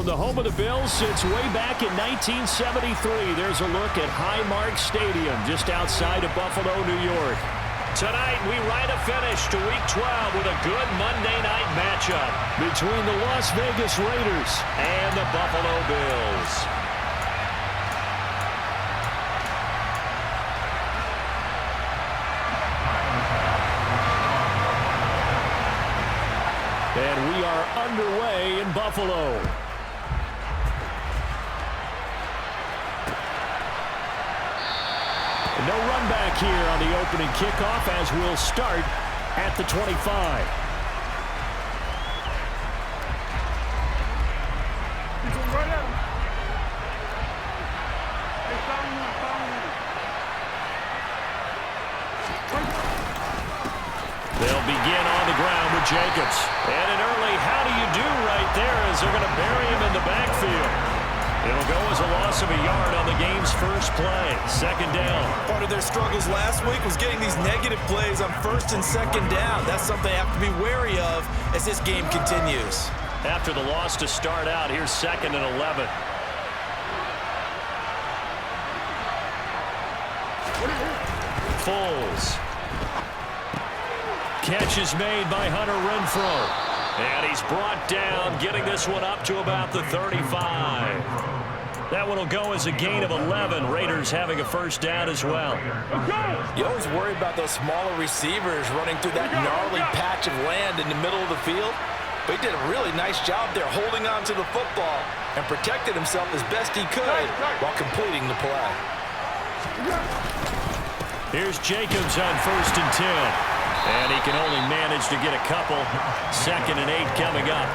From the home of the Bills since way back in 1973, there's a look at Highmark Stadium just outside of Buffalo, New York. Tonight, we ride a finish to Week 12 with a good Monday night matchup between the Las Vegas Raiders and the Buffalo Bills. And we are underway in Buffalo. No run back here on the opening kickoff as we'll start at the 25. They'll begin on the ground with Jacobs. And an early how do you do right there as they're going to bury him in the backfield. It'll go as a loss of a yard on the game's first play. Second down. Part of their struggles last week was getting these negative plays on first and second down. That's something they have to be wary of as this game continues. After the loss to start out, here's 2nd and 11. Foles. Catch is made by Hunter Renfrow. And he's brought down, getting this one up to about the 35. That one will go as a gain of 11. Raiders having a first down as well. You always worry about those smaller receivers running through that gnarly patch of land in the middle of the field. But he did a really nice job there holding on to the football and protected himself as best he could while completing the play. Here's Jacobs on 1st and 10. And he can only manage to get a couple. 2nd and 8 coming up.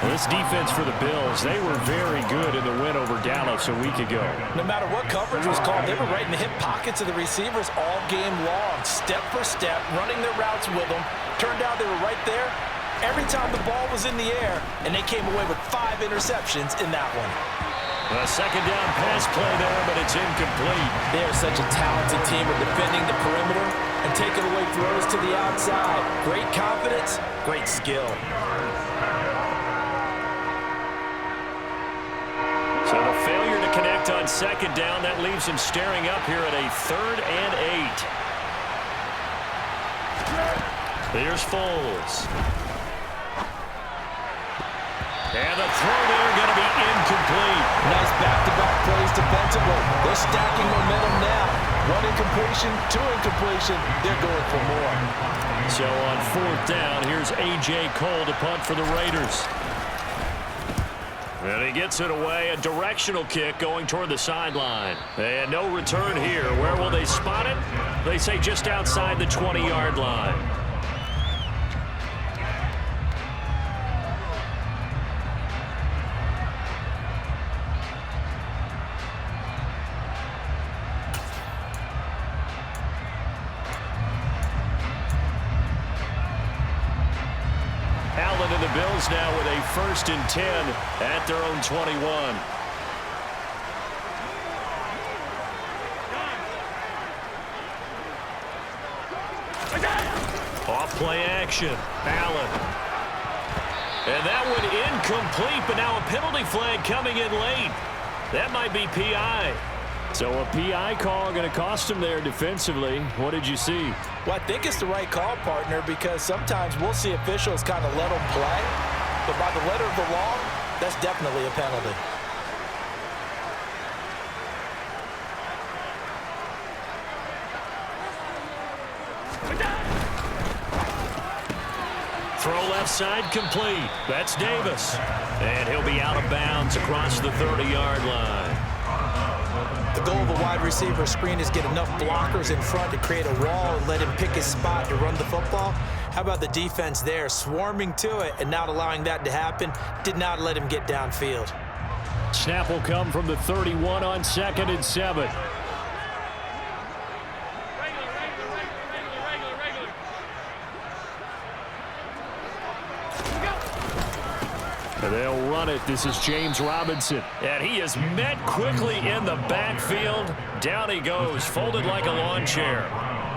Well, this defense for the Bills, they were very good in the win over Dallas a week ago. No matter what coverage was called, they were right in the hip pockets of the receivers all game long. Step for step, running their routes with them. Turned out they were right there every time the ball was in the air, and they came away with 5 interceptions in that one. A second down pass play there, but it's incomplete. They are such a talented team at defending the perimeter and taking away throws to the outside. Great confidence, great skill. So the failure to connect on 2nd down, that leaves him staring up here at a 3rd and 8. Here's Foles. And the throw there going to be incomplete. Nice back-to-back plays defensively. They're stacking momentum now. 1 incompletion, 2 incompletion. They're going for more. So on 4th down, here's A.J. Cole to punt for the Raiders. And he gets it away. A directional kick going toward the sideline. And no return here. Where will they spot it? They say just outside the 20-yard line. And the Bills now with a 1st and 10 at their own 21. Off play action. Allen. And that one incomplete, but now a penalty flag coming in late. That might be PI. So a PI call going to cost him there defensively. What did you see? Well, I think it's the right call, partner, because sometimes we'll see officials kind of let them play. But by the letter of the law, that's definitely a penalty. Throw left side complete. That's Davis. And he'll be out of bounds across the 30-yard line. The goal of a wide receiver screen is get enough blockers in front to create a wall and let him pick his spot to run the football. How about the defense there, swarming to it and not allowing that to happen? Did not let him get downfield. Snap will come from the 31 on 2nd and 7. And they'll run it. This is James Robinson. And he is met quickly in the backfield. Down he goes, folded like a lawn chair.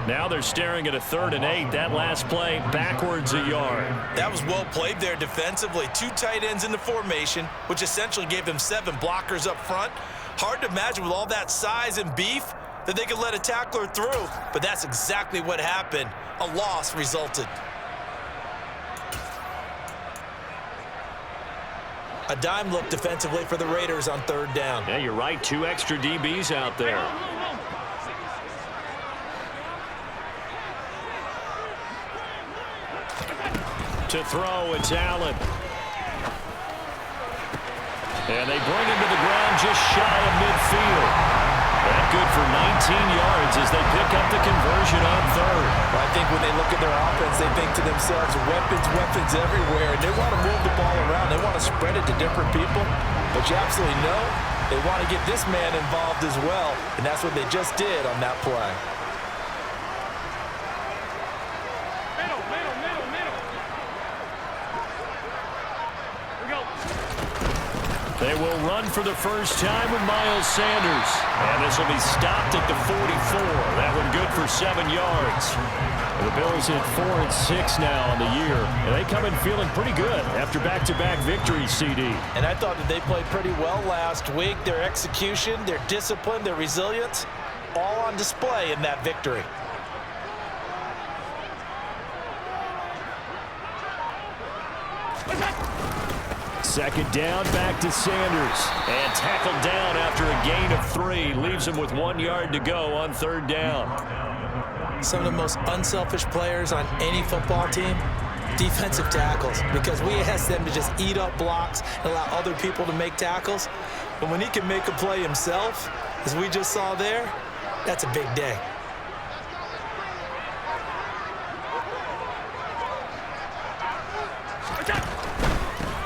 Now they're staring at a 3rd and 8. That last play, backwards a yard. That was well played there defensively. 2 tight ends in the formation, which essentially gave them 7 blockers up front. Hard to imagine with all that size and beef that they could let a tackler through, but that's exactly what happened. A loss resulted. A dime look defensively for the Raiders on 3rd down. Yeah, you're right. 2 extra DBs out there. To throw, it's Allen. And they bring him to the ground just shy of midfield. That good for 19 yards as they pick up the conversion on 3rd. I think when they look at their offense, they think to themselves, weapons, weapons everywhere. And they want to move the ball around. They want to spread it to different people. But you absolutely know they want to get this man involved as well. And that's what they just did on that play. They will run for the first time with Miles Sanders. And this will be stopped at the 44. That one good for 7 yards. The Bills hit 4 and 6 now on the year. And they come in feeling pretty good after back-to-back victories, CD. And I thought that they played pretty well last week. Their execution, their discipline, their resilience, all on display in that victory. Second down, back to Sanders. And tackled down after a gain of 3. Leaves him with 1 yard to go on 3rd down. Some of the most unselfish players on any football team, defensive tackles, because we ask them to just eat up blocks and allow other people to make tackles. But when he can make a play himself, as we just saw there, that's a big day.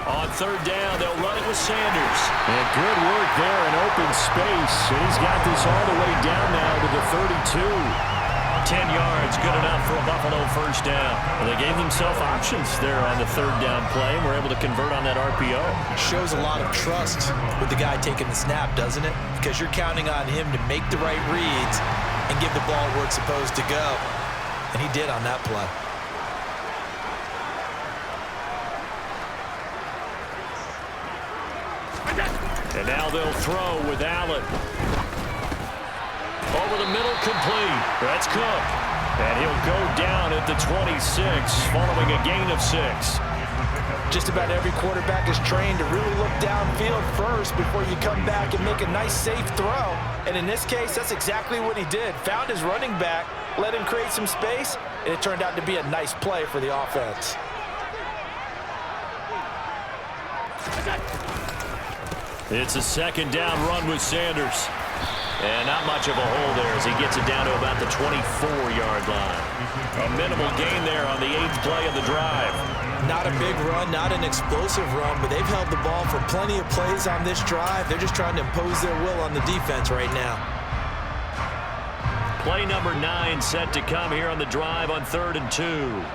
On 3rd down, they'll run it with Sanders. And good work there in open space. And he's got this all the way down now to the 32. 10 yards, good enough for a Buffalo first down. And they gave themselves options there on the 3rd down play and were able to convert on that RPO. It shows a lot of trust with the guy taking the snap, doesn't it? Because you're counting on him to make the right reads and give the ball where it's supposed to go. And he did on that play. And now they'll throw with Allen. Over the middle, complete. That's Cook. And he'll go down at the 26 following a gain of 6. Just about every quarterback is trained to really look downfield first before you come back and make a nice, safe throw. And in this case, that's exactly what he did. Found his running back, let him create some space, and it turned out to be a nice play for the offense. It's a 2nd down run with Sanders. And not much of a hole there as he gets it down to about the 24-yard line. A minimal gain there on the 8th play of the drive. Not a big run, not an explosive run, but they've held the ball for plenty of plays on this drive. They're just trying to impose their will on the defense right now. Play number 9 set to come here on the drive on 3rd and 2.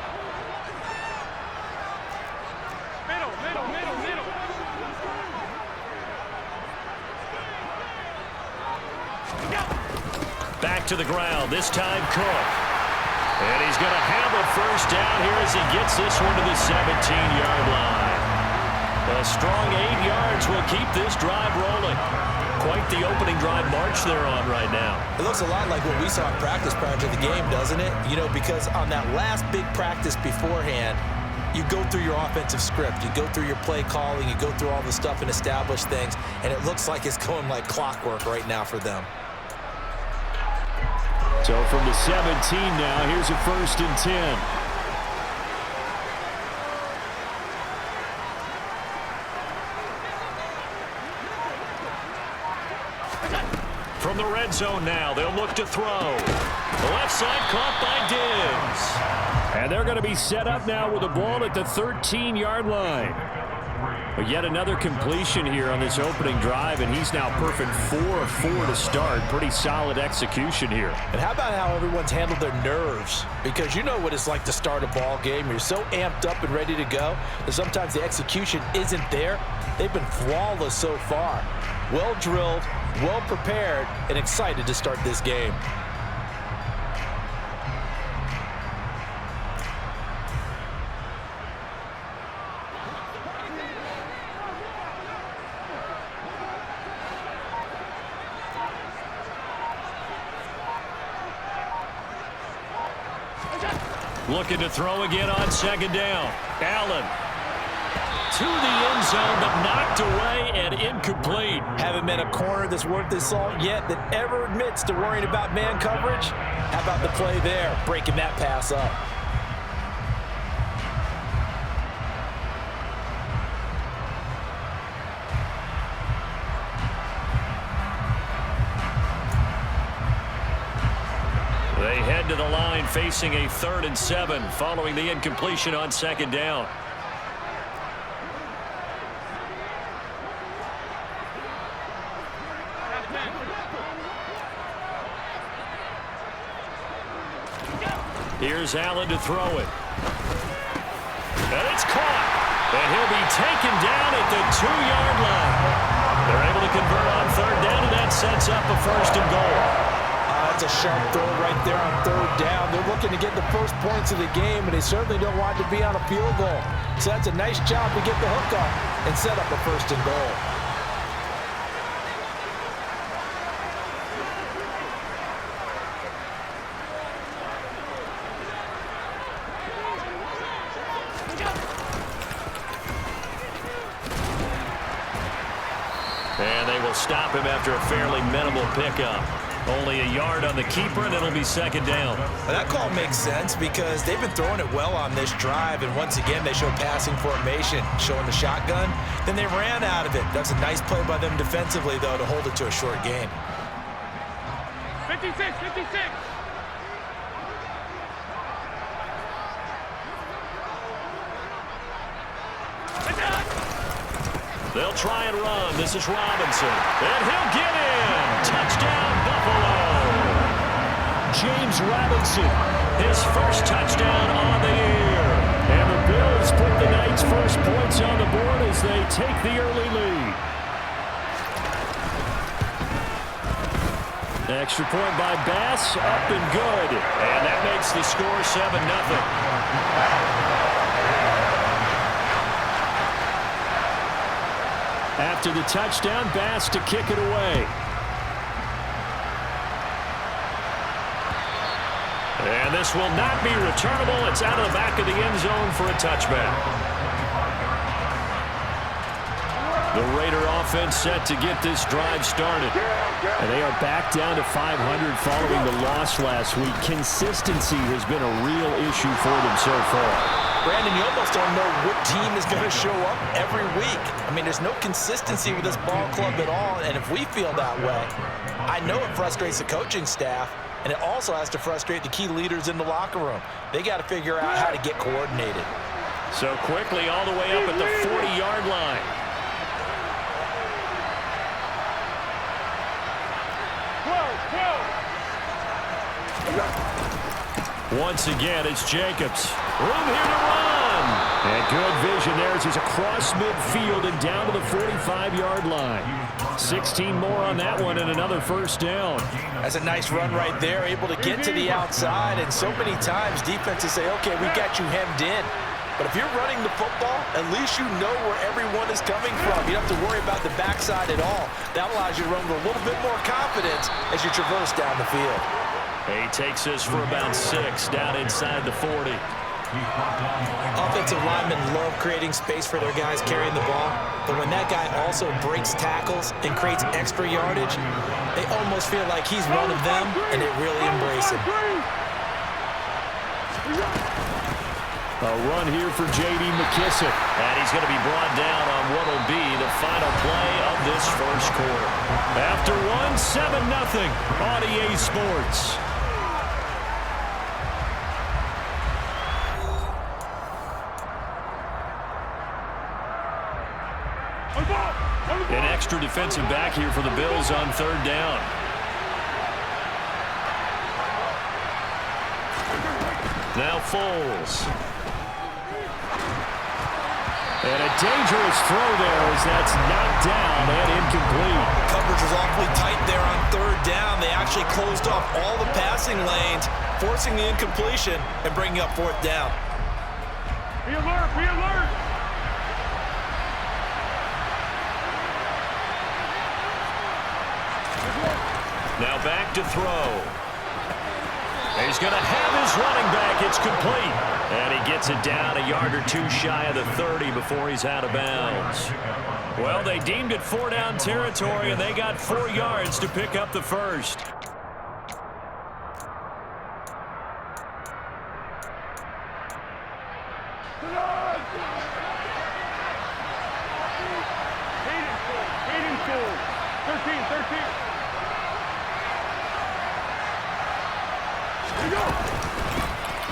Back to the ground, this time Cook. And he's going to have a first down here as he gets this one to the 17-yard line. A strong 8 yards will keep this drive rolling. Quite the opening drive march they're on right now. It looks a lot like what we saw in practice prior to the game, doesn't it? You know, because on that last big practice beforehand, you go through your offensive script, you go through your play calling, you go through all the stuff and establish things, and it looks like it's going like clockwork right now for them. So from the 17 now, here's a 1st and 10. From the red zone now, they'll look to throw. The left side caught by Diggs. And they're going to be set up now with the ball at the 13-yard line. But yet another completion here on this opening drive, and he's now perfect 4 of 4 to start. Pretty solid execution here. And how about how everyone's handled their nerves? Because you know what it's like to start a ball game. You're so amped up and ready to go that sometimes the execution isn't there. They've been flawless so far. Well drilled, well prepared, and excited to start this game. Looking to throw again on second down. Allen to the end zone, but knocked away and incomplete. Haven't been a corner that's worth his salt yet that ever admits to worrying about man coverage. How about the play there, breaking that pass up? They head to the line facing a 3rd and 7 following the incompletion on second down. Here's Allen to throw it. And it's caught. And he'll be taken down at the 2-yard line. They're able to convert on 3rd down, and that sets up a 1st and goal. That's a sharp throw right there on 3rd down. They're looking to get the first points of the game, and they certainly don't want it to be on a field goal. So that's a nice job to get the hook up and set up a 1st and goal. And they will stop him after a fairly minimal pickup. Only a yard on the keeper, and it'll be 2nd down. Well, that call makes sense because they've been throwing it well on this drive, and once again, they show passing formation, showing the shotgun. Then they ran out of it. That's a nice play by them defensively, though, to hold it to a short game. 56, 56. They'll try and run. This is Robinson. And he'll get in. Touchdown, Buffalo. James Robinson, his first touchdown on the year. And the Bills put the night's first points on the board as they take the early lead. Extra point by Bass, up and good. And that makes the score 7-0. After the touchdown, Bass to kick it away. And this will not be returnable. It's out of the back of the end zone for a touchback. The Raider offense set to get this drive started. And they are back down to 500 following the loss last week. Consistency has been a real issue for them so far. Brandon, you almost don't know what team is going to show up every week. I mean, there's no consistency with this ball club at all, and if we feel that way, I know it frustrates the coaching staff, and it also has to frustrate the key leaders in the locker room. They got to figure out how to get coordinated. So quickly all the way up at the 40-yard line. Once again, it's Jacobs. Room here to run. And good vision there as he's across midfield and down to the 45-yard line. 16 more on that one and another 1st down. That's a nice run right there, able to get to the outside. And so many times defenses say, okay, we got you hemmed in. But if you're running the football, at least you know where everyone is coming from. You don't have to worry about the backside at all. That allows you to run with a little bit more confidence as you traverse down the field. He takes us for about 6 down inside the 40. Offensive linemen love creating space for their guys carrying the ball, but when that guy also breaks tackles and creates extra yardage, they almost feel like he's one of them, and they really embrace him. A run here for J.D. McKissick, and he's going to be brought down on what will be the final play of this first quarter. After one, 7-0 on EA Sports. An extra defensive back here for the Bills on 3rd down. Now Foles. And a dangerous throw there as that's knocked down and incomplete. Coverage was awfully tight there on 3rd down. They actually closed off all the passing lanes, forcing the incompletion and bringing up 4th down. Be alert, be alert. Now back to throw. He's going to have his running back. It's complete. And he gets it down a yard or two shy of the 30 before he's out of bounds. Well, they deemed it 4-down territory, and they got 4 yards to pick up the first.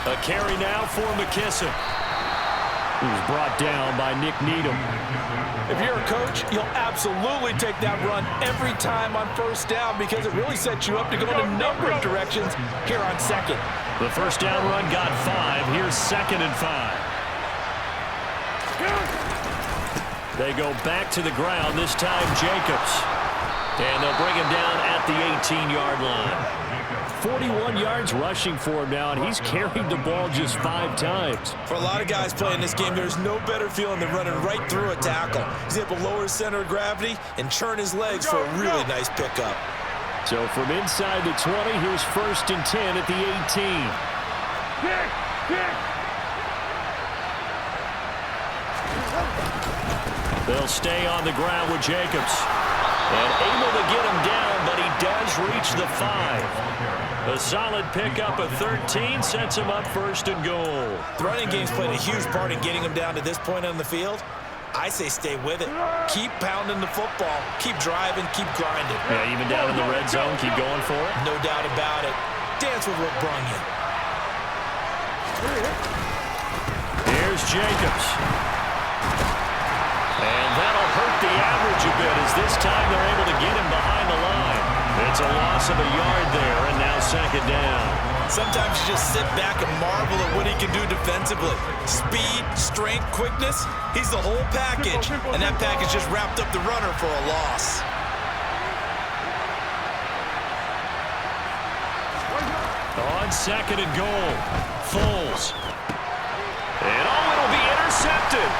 A carry now for McKissick, who's brought down by Nick Needham. If you're a coach, you'll absolutely take that run every time on first down because it really sets you up to go in a number of directions here on second. The first down run got 5. Here's 2nd and 5. They go back to the ground, this time Jacobs. And they'll bring him down at the 18-yard line. 41 yards rushing for him now, and he's carried the ball just 5 times. For a lot of guys playing this game, there's no better feeling than running right through a tackle. He's able to lower his center of gravity and churn his legs for a really nice pickup. So from inside the 20, here's 1st and 10 at the 18. They'll stay on the ground with Jacobs. And able to get him down, but he does reach the 5. A solid pickup of 13 sets him up 1st and goal. The running game's played a huge part in getting him down to this point on the field. I say stay with it. Keep pounding the football. Keep driving. Keep grinding. Yeah, even down in the red zone, keep going for it. No doubt about it. Dance with what brung you. Here's Jacobs. And that'll hurt the average a bit as this time they're able to get him behind the line. It's a loss of a yard there, and now 2nd down. Sometimes you just sit back and marvel at what he can do defensively. Speed, strength, quickness, he's the whole package. And that package just wrapped up the runner for a loss. On 2nd and goal, Foles. And it'll be intercepted.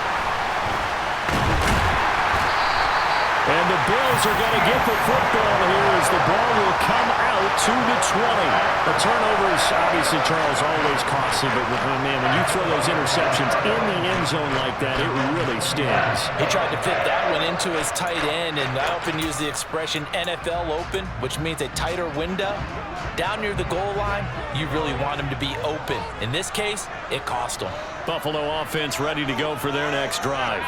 And the Bills are going to get the football here as the ball will come out to the 20. The turnovers, obviously, Charles, always costly, but man, when you throw those interceptions in the end zone like that, it really stings. He tried to fit that one into his tight end, and I often use the expression NFL open, which means a tighter window. Down near the goal line, you really want him to be open. In this case, it cost him. Buffalo offense ready to go for their next drive.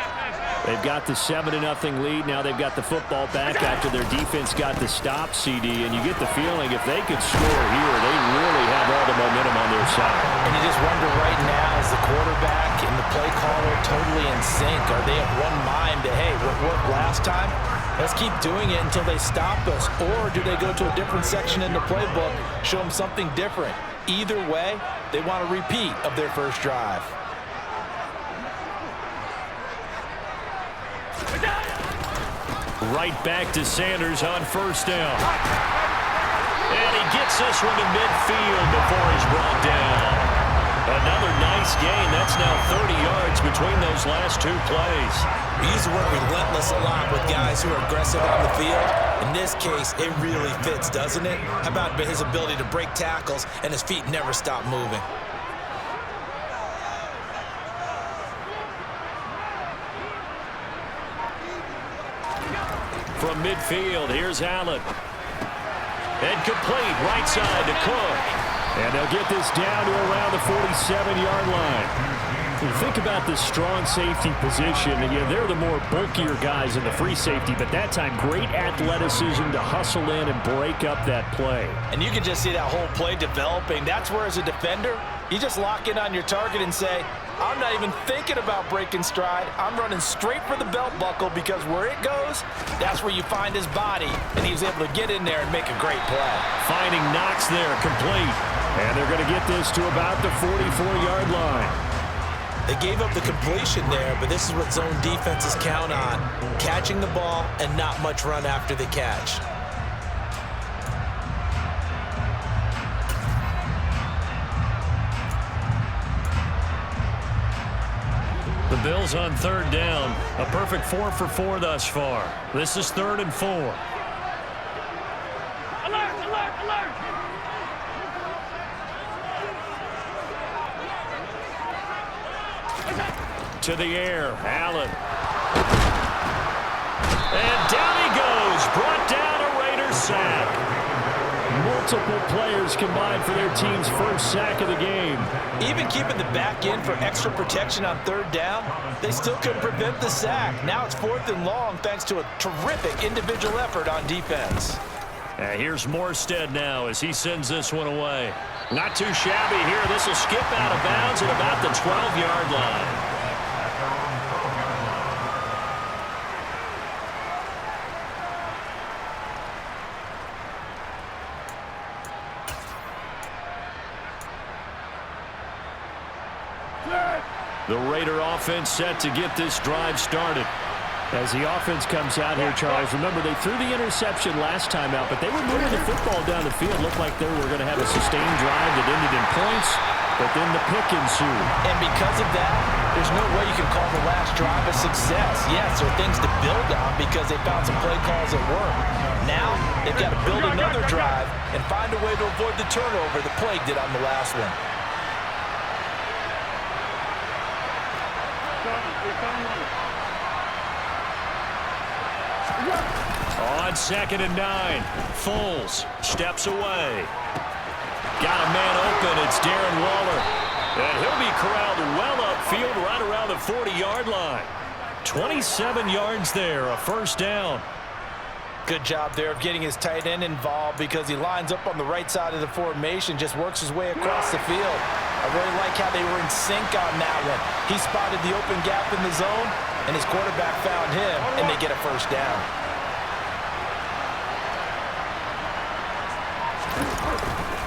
They've got the 7-0 lead. Now they've got the football back after their defense got the stop, CD. And you get the feeling if they could score here, they really have all the momentum on their side. And you just wonder right now, is the quarterback and the play caller totally in sync? Are they at one mind to, hey, what worked last time? Let's keep doing it until they stop us. Or do they go to a different section in the playbook, show them something different? Either way, they want a repeat of their first drive. Right back to Sanders on 1st down. And he gets this one to midfield before he's brought down. Another nice gain. That's now 30 yards between those last 2 plays. We use the word relentless a lot with guys who are aggressive on the field. In this case, it really fits, doesn't it? How about his ability to break tackles and his feet never stop moving? From midfield, here's Allen. And complete, right side to Cook. And they'll get this down to around the 47-yard line. You think about the strong safety position, and they're the more bulkier guys in the free safety, but that time great athleticism to hustle in and break up that play. And you can just see that whole play developing. That's where, as a defender, you just lock in on your target and say, I'm not even thinking about breaking stride. I'm running straight for the belt buckle because where it goes, that's where you find his body. And he was able to get in there and make a great play. Finding Knox there, complete. And they're going to get this to about the 44-yard line. They gave up the completion there, but this is what zone defenses count on. Catching the ball and not much run after the catch. The Bills on 3rd down. A perfect 4 for 4 thus far. This is 3rd and 4. Alert, alert, alert! To the air, Allen. And down he goes. Brought down a Raiders sack. Multiple players combined for their team's first sack of the game. Even keeping the back end for extra protection on third down, they still couldn't prevent the sack. Now it's 4th and long thanks to a terrific individual effort on defense. Here's Morstead now as he sends this one away. Not too shabby here. This will skip out of bounds at about the 12-yard line. The Raider offense set to get this drive started. As the offense comes out here, Charles, remember they threw the interception last time out, but they were moving the football down the field. Looked like they were going to have a sustained drive that ended in points, but then the pick ensued. And because of that, there's no way you can call the last drive a success. Yes, there are things to build on because they found some play calls that work. Now, they've got to build another drive and find a way to avoid the turnover the Plague did on the last one. On 2nd and 9, Foles steps away. Got a man open. It's Darren Waller. And he'll be corralled well upfield right around the 40-yard line. 27 yards there, a first down. Good job there of getting his tight end involved because he lines up on the right side of the formation, just works his way across the field. I really like how they were in sync on that one. He spotted the open gap in the zone, and his quarterback found him, and they get a first down.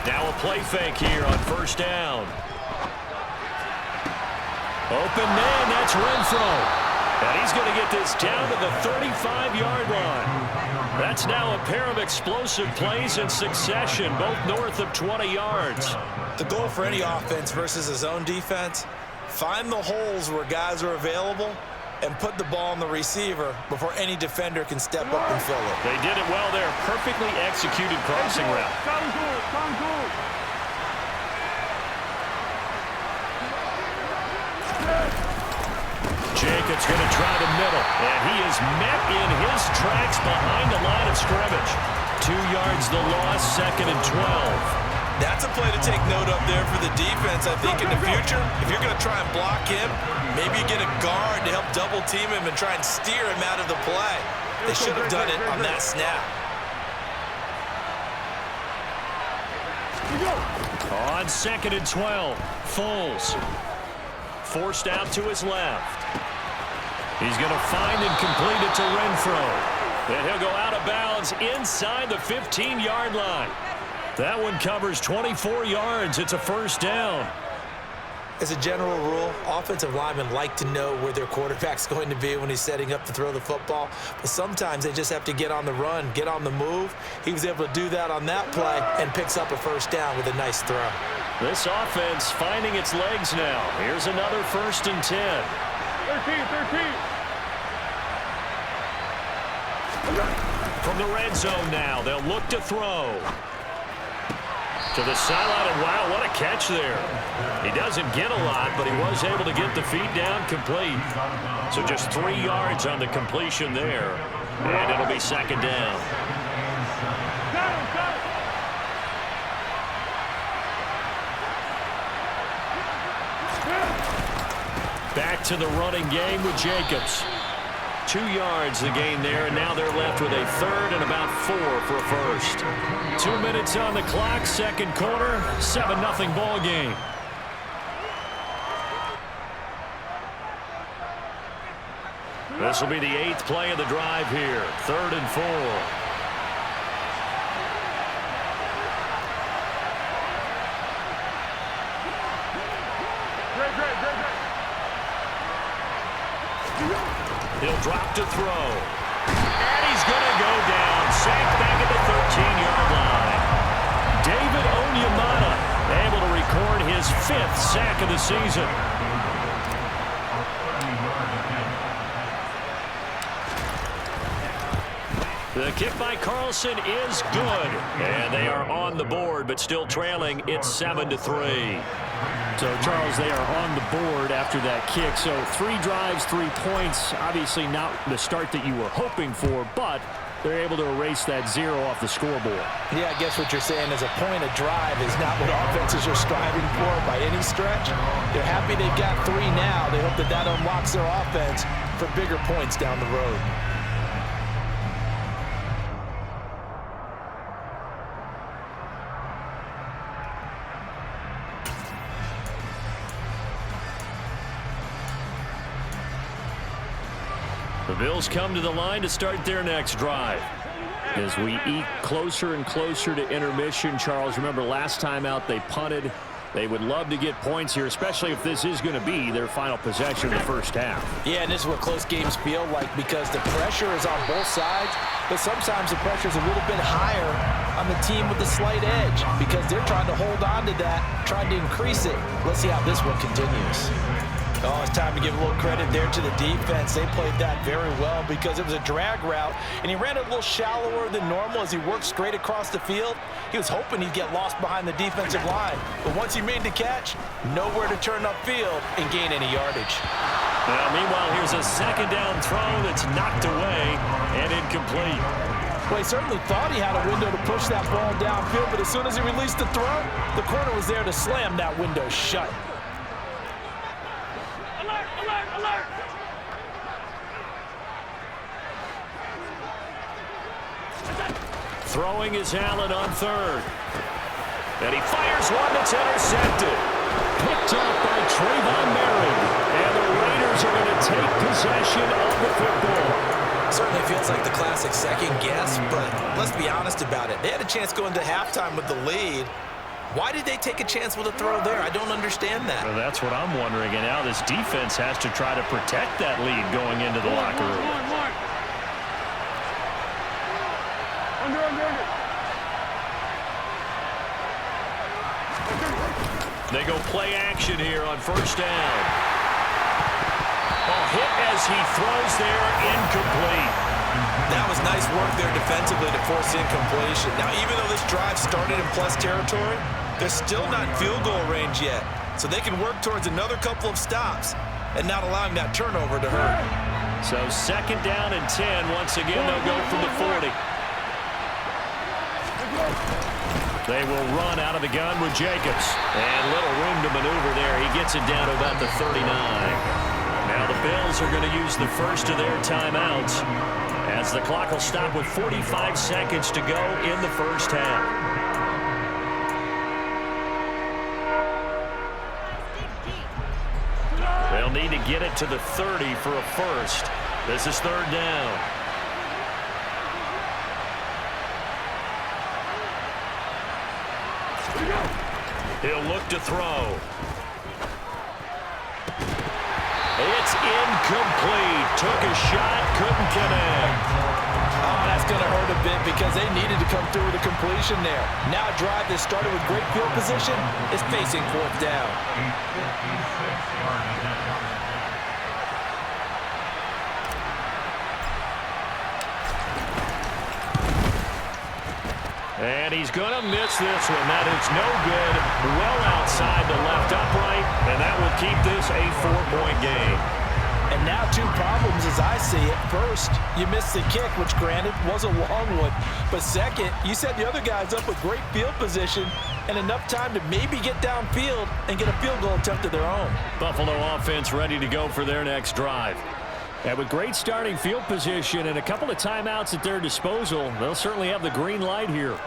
Now a play fake here on first down. Open man, that's Renfro. And he's going to get this down to the 35-yard line. That's now a pair of explosive plays in succession, both north of 20 yards. The goal for any offense versus his own defense, find the holes where guys are available and put the ball on the receiver before any defender can step up and fill it. They did it well there. Perfectly executed crossing route. Jacobs going to try the middle, and he is met in his tracks behind the line of scrimmage. 2 yards the loss, 2nd and 12. That's a play to take note of there for the defense, I think, in the future. If you're going to try and block him, maybe you get a guard to help double-team him and try and steer him out of the play. They should have done it on that snap. On 2nd and 12, Foles forced out to his left. He's going to find and complete it to Renfro. Then he'll go out of bounds inside the 15-yard line. That one covers 24 yards. It's a first down. As a general rule, offensive linemen like to know where their quarterback's going to be when he's setting up to throw the football. But sometimes they just have to get on the run, get on the move. He was able to do that on that play and picks up a first down with a nice throw. This offense finding its legs now. Here's another 1st and 10. 13. From the red zone now, they'll look to throw. To the sideline, and wow, what a catch there. He doesn't get a lot, but he was able to get the feed down complete. So just 3 yards on the completion there, and it'll be 2nd down. Back to the running game with Jacobs. 2 yards the gain there, and now they're left with a 3rd and about 4 for a first. 2 minutes on the clock, 2nd quarter, 7-0 ball game. This will be the 8th play of the drive here, 3rd and 4. He'll drop to throw. And he's going to go down. Sacked back at the 13-yard line. David Onyemata able to record his 5th sack of the season. The kick by Carlson is good. And they are on the board, but still trailing. It's 7-3. So, Charles, they are on the board after that kick. So, 3 drives, 3 points. Obviously not the start that you were hoping for, but they're able to erase that 0 off the scoreboard. Yeah, I guess what you're saying is a point of drive is not what offenses are striving for by any stretch. They're happy they've got 3 now. They hope that that unlocks their offense for bigger points down the road. The Bills come to the line to start their next drive. As we eat closer and closer to intermission, Charles, remember last time out they punted. They would love to get points here, especially if this is going to be their final possession in the first half. Yeah, and this is what close games feel like because the pressure is on both sides, but sometimes the pressure is a little bit higher on the team with the slight edge because they're trying to hold on to that, trying to increase it. Let's see how this one continues. Oh, it's time to give a little credit there to the defense. They played that very well because it was a drag route, and he ran a little shallower than normal as he worked straight across the field. He was hoping he'd get lost behind the defensive line, but once he made the catch, nowhere to turn upfield and gain any yardage. Well, meanwhile, here's a second down throw that's knocked away and incomplete. Well, he certainly thought he had a window to push that ball downfield, but as soon as he released the throw, the corner was there to slam that window shut. Throwing is Allen on third. And he fires one that's intercepted. Picked off by Trayvon Merritt. And the Raiders are going to take possession of the football. Certainly feels like the classic second guess, but let's be honest about it. They had a chance going into halftime with the lead. Why did they take a chance with a throw there? I don't understand that. Well, that's what I'm wondering. And now this defense has to try to protect that lead going into the locker room. They go play action here on first down. Oh, hit as he throws there, incomplete. That was nice work there defensively to force incompletion. Now, even though this drive started in plus territory, they're still not in field goal range yet. So they can work towards another couple of stops and not allowing that turnover to hurt. So second down and 10. Once again, they'll go from the 40. They will run out of the gun with Jacobs. And little room to maneuver there. He gets it down to about the 39. Now the Bills are going to use the first of their timeouts as the clock will stop with 45 seconds to go in the first half. They'll need to get it to the 30 for a first. This is third down. He'll look to throw. It's incomplete. Took a shot, couldn't connect. Oh, that's going to hurt a bit because they needed to come through with a completion there. Now a drive that started with great field position is facing fourth down. And he's going to miss this one. That is no good. Well outside the left upright, and that will keep this a 4-point game. And now 2 problems as I see it. First, you missed the kick, which granted was a long one. But second, you set the other guys up with great field position and enough time to maybe get downfield and get a field goal attempt of their own. Buffalo offense ready to go for their next drive. And with great starting field position and a couple of timeouts at their disposal, they'll certainly have the green light here.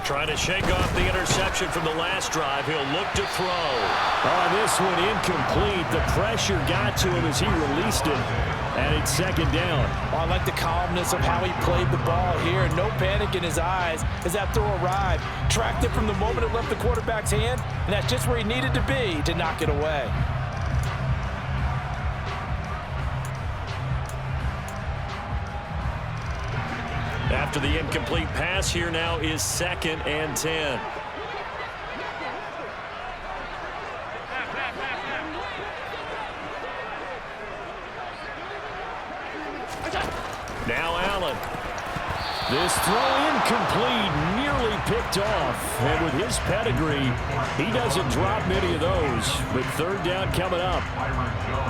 Trying to shake off the interception from the last drive. He'll look to throw. Oh, this one incomplete. The pressure got to him as he released it. And it's second down. Oh, I like the calmness of how he played the ball here. No panic in his eyes as that throw arrived. Tracked it from the moment it left the quarterback's hand, and that's just where he needed to be to knock it away. After the incomplete pass, here now is second and 10. Now Allen. This throw incomplete, nearly picked off. And with his pedigree, he doesn't drop many of those. But third down coming up.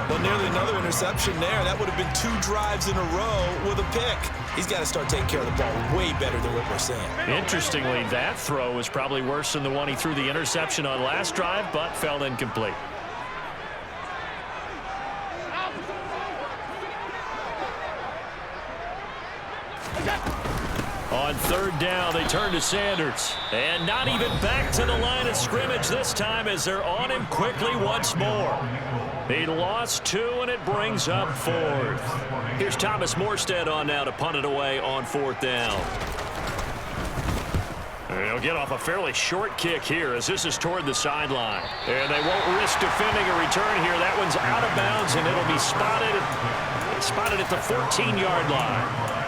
Well, nearly another interception there. That would have been 2 drives in a row with a pick. He's got to start taking care of the ball way better than what we're seeing. Interestingly, that throw was probably worse than the one he threw the interception on last drive, but fell incomplete. On third down, they turn to Sanders. And not even back to the line of scrimmage this time as they're on him quickly once more. He lost 2, and it brings up 4th. Here's Thomas Morstead on now to punt it away on 4th down. And he'll get off a fairly short kick here as this is toward the sideline. And they won't risk defending a return here. That one's out of bounds, and it'll be spotted at the 14-yard line.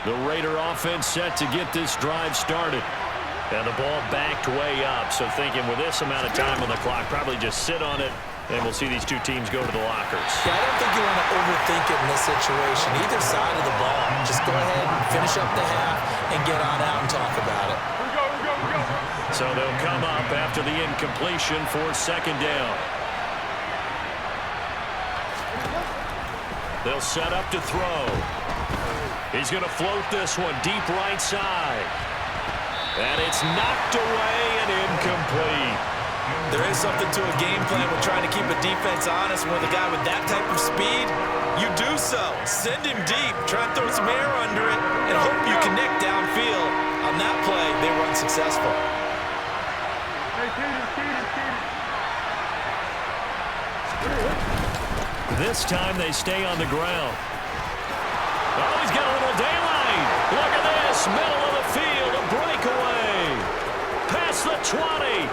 The Raider offense set to get this drive started. And the ball backed way up. So thinking with this amount of time on the clock, probably just sit on it, and we'll see these 2 teams go to the lockers. Yeah, I don't think you want to overthink it in this situation. Either side of the ball. Just go ahead and finish up the half and get on out and talk about it. So they'll come up after the incompletion for 2nd down. They'll set up to throw. He's going to float this one deep right side. And it's knocked away and incomplete. There is something to a game plan with trying to keep a defense honest. With a guy with that type of speed, you do so. Send him deep. Try and throw some air under it and hope you connect downfield. On that play, they were unsuccessful. This time they stay on the ground. Oh, he's got a little daylight. Look at this. Middle of the field, a breakaway. Past the 20.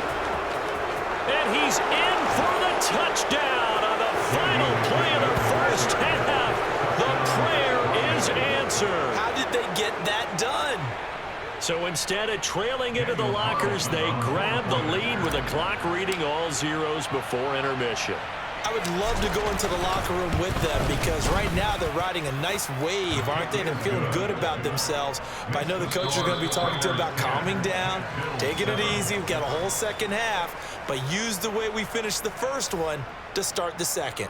And he's in for the touchdown on the final play of the first half. The prayer is answered. How did they get that done? So instead of trailing into the lockers, they grab the lead with the clock reading all zeros before intermission. I would love to go into the locker room with them because right now they're riding a nice wave, aren't they? They're feeling good about themselves. But I know the coach is going to be talking to them about calming down, taking it easy. We've got a whole second half, but use the way we finished the first one to start the second.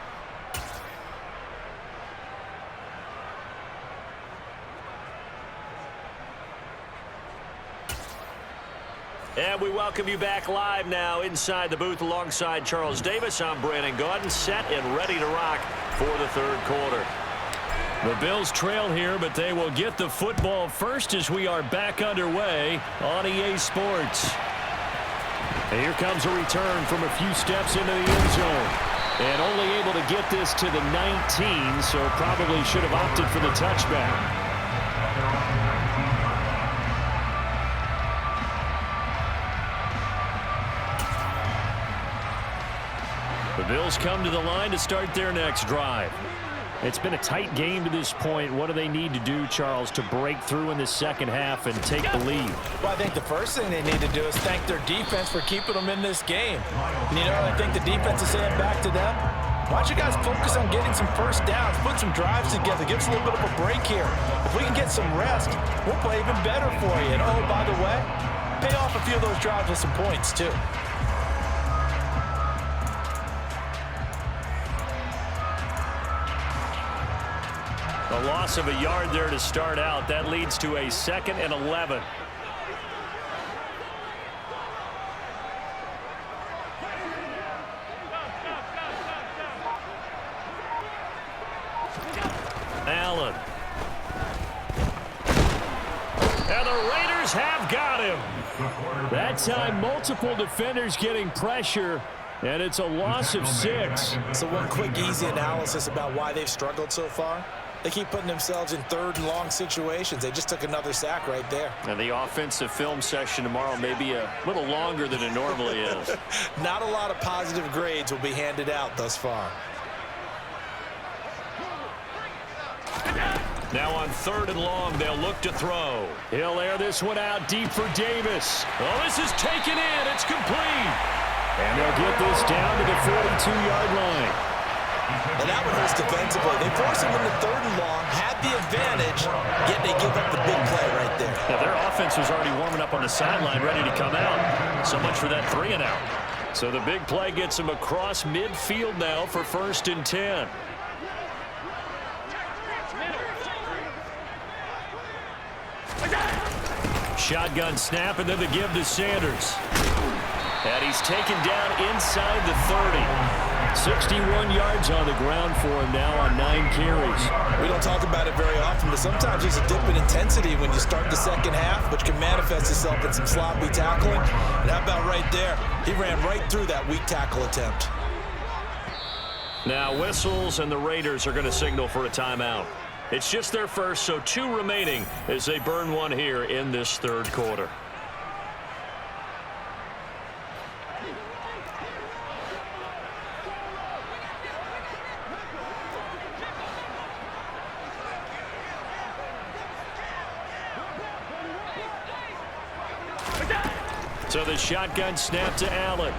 And we welcome you back live now inside the booth alongside Charles Davis. I'm Brandon Gaudin, set and ready to rock for the 3rd quarter. The Bills trail here, but they will get the football first as we are back underway on EA Sports. And here comes a return from a few steps into the end zone. And only able to get this to the 19, so probably should have opted for the touchback. The Bills come to the line to start their next drive. It's been a tight game to this point. What do they need to do, Charles, to break through in the second half and take the lead? Well, I think the first thing they need to do is thank their defense for keeping them in this game. And, you know, I think the defense is saying back to them, why don't you guys focus on getting some first downs, put some drives together, give us a little bit of a break here. If we can get some rest, we'll play even better for you. And, oh, by the way, pay off a few of those drives with some points, too. A loss of a yard there to start out. That leads to a 2nd and 11. Allen. And the Raiders have got him. That time, multiple defenders getting pressure, and it's a loss of 6. So one quick, easy analysis about why they've struggled so far. They keep putting themselves in 3rd and long situations. They just took another sack right there. And the offensive film session tomorrow may be a little longer than it normally is. Not a lot of positive grades will be handed out thus far. Now on 3rd and long, they'll look to throw. He'll air this one out deep for Davis. Oh, this is taken in. It's complete. And they'll get this down to the 42-yard line. And that one hurts defensively. They force him into 3rd and long, had the advantage, yet they give up the big play right there. Yeah, their offense was already warming up on the sideline, ready to come out. So much for that 3 and out. So the big play gets him across midfield now for 1st and 10. Shotgun snap, and then the give to Sanders. And he's taken down inside the 30. 61 yards on the ground for him now on 9 carries. We don't talk about it very often, but sometimes there's a dip in intensity when you start the second half, which can manifest itself in some sloppy tackling. And how about right there? He ran right through that weak tackle attempt. Now whistles, and the Raiders are going to signal for a timeout. It's just their first, so 2 remaining as they burn one here in this 3rd quarter. So the shotgun snap to Allen.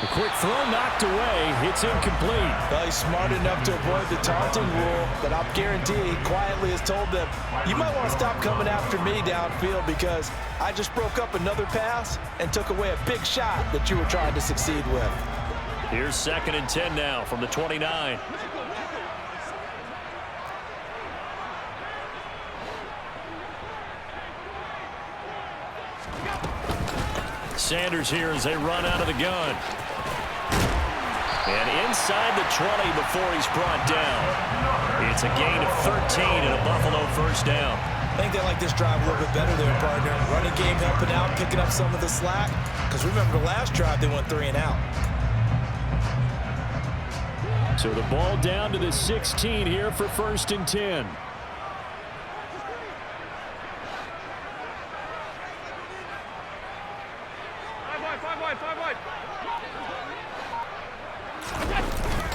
A quick throw knocked away. It's incomplete. Well, he's smart enough to avoid the taunting rule, but I'll guarantee he quietly has told them, you might want to stop coming after me downfield because I just broke up another pass and took away a big shot that you were trying to succeed with. Here's 2nd and 10 now from the 29. Sanders here as they run out of the gun. And inside the 20 before he's brought down. It's a gain of 13 and a Buffalo 1st down. I think they like this drive a little bit better there, partner. Running game helping out, picking up some of the slack. Because remember the last drive, they went 3 and out. So the ball down to the 16 here for 1st and 10.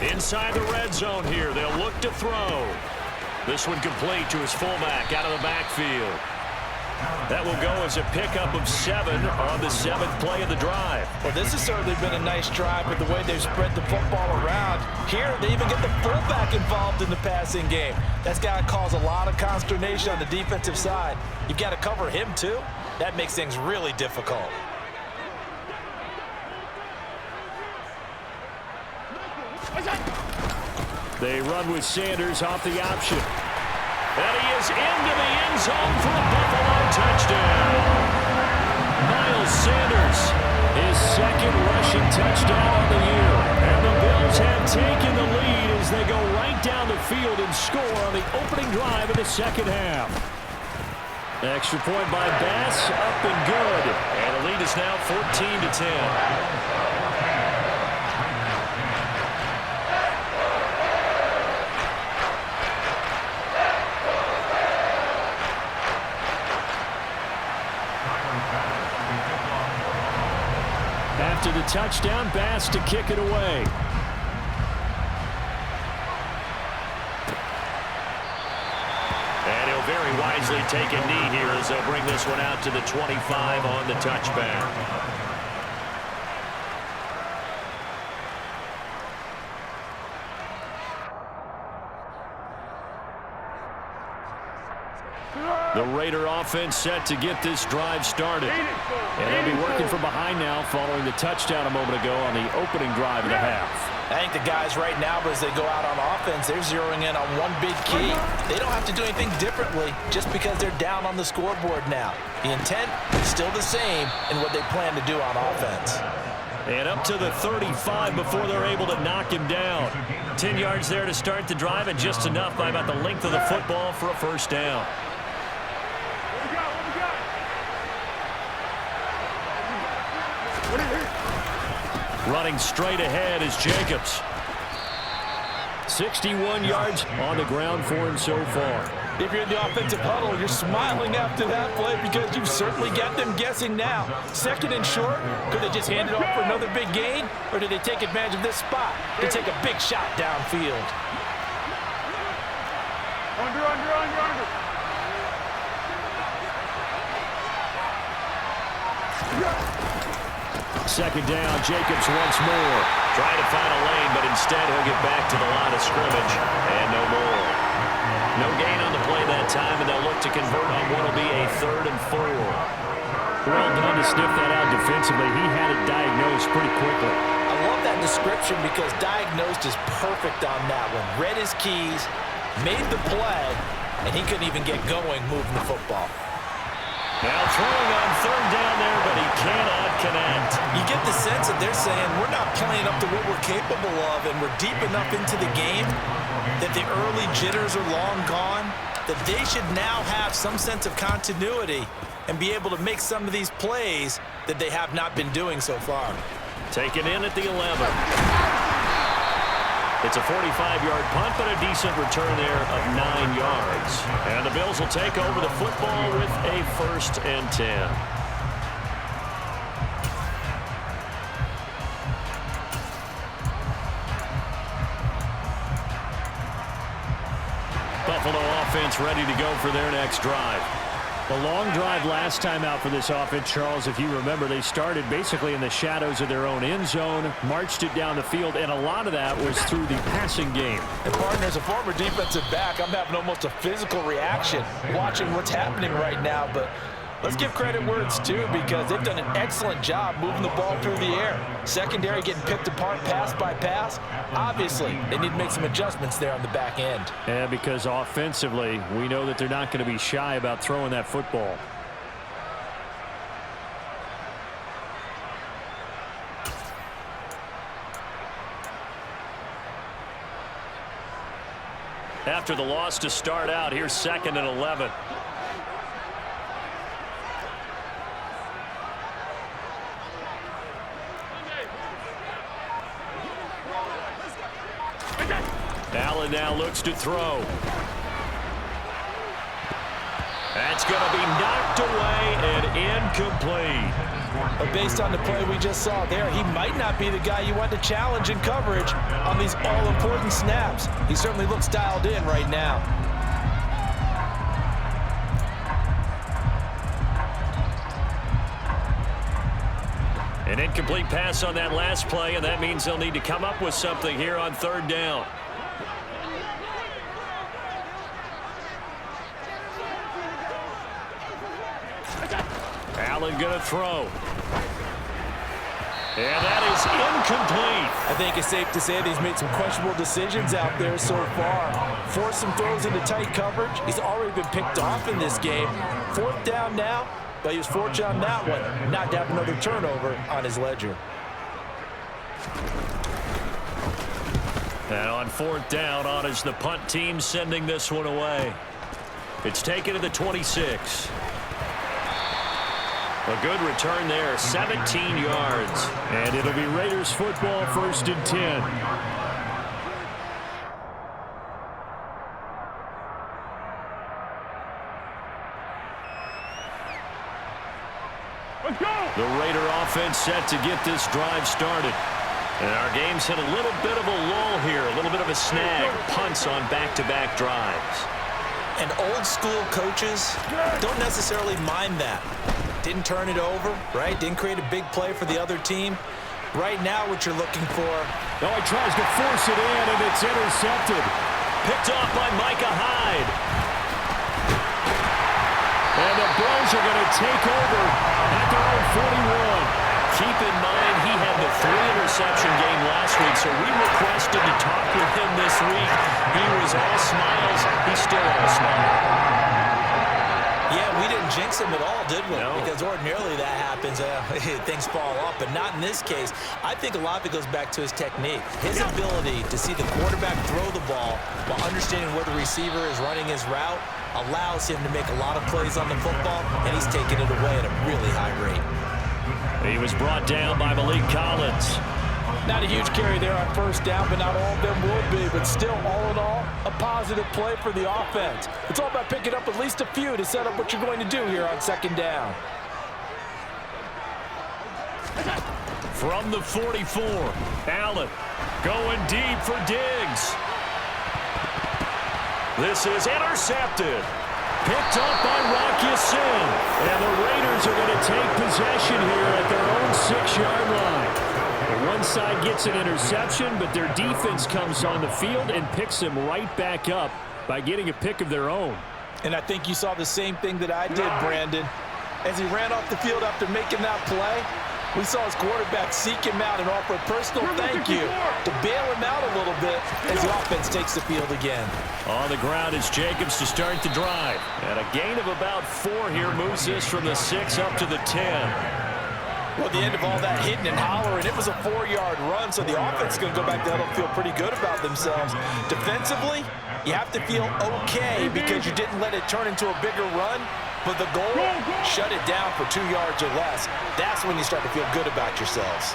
Inside the red zone here. They'll look to throw. This one complete to his fullback out of the backfield. That will go as a pickup of 7 on the 7th play of the drive. Well, this has certainly been a nice drive with the way they've spread the football around. Here, they even get the fullback involved in the passing game. That's got to cause a lot of consternation on the defensive side. You've got to cover him, too. That makes things really difficult. They run with Sanders off the option. And he is into the end zone for a Buffalo touchdown. Miles Sanders, his 2nd rushing touchdown of the year. And the Bills have taken the lead as they go right down the field and score on the opening drive of the 2nd half. Extra point by Bass, up and good. And the lead is now 14-10. After the touchdown, Bass to kick it away. And he'll very wisely take a knee here as they'll bring this one out to the 25 on the touchback. The Raider offense set to get this drive started. And they'll be working from behind now following the touchdown a moment ago on the opening drive of the half. I think the guys right now, as they go out on offense, they're zeroing in on one big key. They don't have to do anything differently just because they're down on the scoreboard now. The intent is still the same in what they plan to do on offense. And up to the 35 before they're able to knock him down. 10 yards there to start the drive, and just enough by about the length of the football for a 1st down. Running straight ahead is Jacobs. 61 yards on the ground for him so far. If you're in the offensive huddle, you're smiling after that play because you've certainly got them guessing now. 2nd and short, could they just hand it off for another big gain? Or do they take advantage of this spot to take a big shot downfield? Under. 2nd down, Jacobs once more. Trying to find a lane, but instead he'll get back to the line of scrimmage and no more. No gain on the play that time, and they'll look to convert on what will be a 3rd and 4. Well done to sniff that out defensively. He had it diagnosed pretty quickly. I love that description because diagnosed is perfect on that one. Read his keys, made the play, and he couldn't even get going moving the football. Now throwing on 3rd down there, but he cannot connect. You get the sense that they're saying we're not playing up to what we're capable of, and we're deep enough into the game that the early jitters are long gone, that they should now have some sense of continuity and be able to make some of these plays that they have not been doing so far. Taken in at the 11. It's a 45-yard punt, but a decent return there of 9 yards. And the Bills will take over the football with a 1st and 10. Buffalo offense ready to go for their next drive. The long drive last time out for this offense, Charles, if you remember, they started basically in the shadows of their own end zone, marched it down the field, and a lot of that was through the passing game. And partner, as a former defensive back, I'm having almost a physical reaction watching what's happening right now, but let's give credit where it's due because they've done an excellent job moving the ball through the air. Secondary getting picked apart pass by pass. Obviously, they need to make some adjustments there on the back end. Yeah, because offensively, we know that they're not going to be shy about throwing that football. After the loss to start out, here's 2nd and 11. Allen now looks to throw. That's going to be knocked away and incomplete. But based on the play we just saw there, he might not be the guy you want to challenge in coverage on these all-important snaps. He certainly looks dialed in right now. An incomplete pass on that last play, and that means they'll need to come up with something here on 3rd down. Allen going to throw. And that is incomplete. I think it's safe to say that he's made some questionable decisions out there so far. Forced some throws into tight coverage. He's already been picked off in this game. 4th down now, but he was fortunate on that one not to have another turnover on his ledger. And on 4th down, on is the punt team sending this one away. It's taken to the 26. A good return there, 17 yards. And it'll be Raiders football, 1st and 10. Let's go! The Raider offense set to get this drive started. And our game's hit a little bit of a lull here, a little bit of a snag. Punts on back-to-back drives. And old-school coaches don't necessarily mind that. Didn't turn it over, right? Didn't create a big play for the other team. Right now, what you're looking for. Oh, he tries to force it in, and it's intercepted. Picked off by Micah Hyde. And the Bills are going to take over at their own 41. Keep in mind, he had the 3-interception game last week, so we requested to talk with him this week. He was all smiles. He's still all smiles. Yeah, we didn't jinx him at all, did we? No. Because ordinarily that happens. Things fall off, but not in this case. I think a lot of it goes back to his technique. His ability to see the quarterback throw the ball while understanding where the receiver is running his route allows him to make a lot of plays on the football, and he's taking it away at a really high rate. He was brought down by Malik Collins. Not a huge carry there on 1st down, but not all of them will be. But still, all in all, a positive play for the offense. It's all about picking up at least a few to set up what you're going to do here on 2nd down. From the 44, Allen going deep for Diggs. This is intercepted. Picked up by Rocky Sin. And the Raiders are going to take possession here at their own 6-yard line. But one side gets an interception, but their defense comes on the field and picks them right back up by getting a pick of their own. And I think you saw the same thing that I did, Brandon. As he ran off the field after making that play, we saw his quarterback seek him out and offer a personal thank you to bail him out a little bit as the offense takes the field again. On the ground is Jacobs to start the drive. And a gain of about 4 here moves this from the 6 up to the 10. Well, at the end of all that hitting and hollering, it was a 4-yard run, so the offense is going to go back down and feel pretty good about themselves. Defensively, you have to feel okay because you didn't let it turn into a bigger run. But the goal, shut it down for 2 yards or less. That's when you start to feel good about yourselves.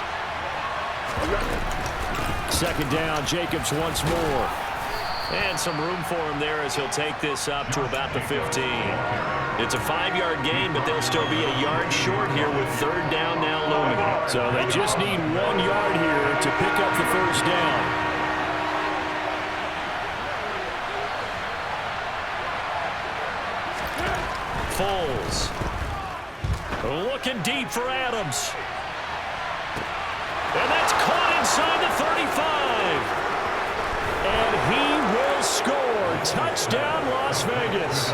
Second down, Jacobs once more. And some room for him there as he'll take this up to about the 15. It's a 5-yard gain, but they'll still be a yard short here with third down now looming. So they just need 1 yard here to pick up the first down. Foles. Looking deep for Adams. And that's caught inside the 35. And he will score. Touchdown, Las Vegas.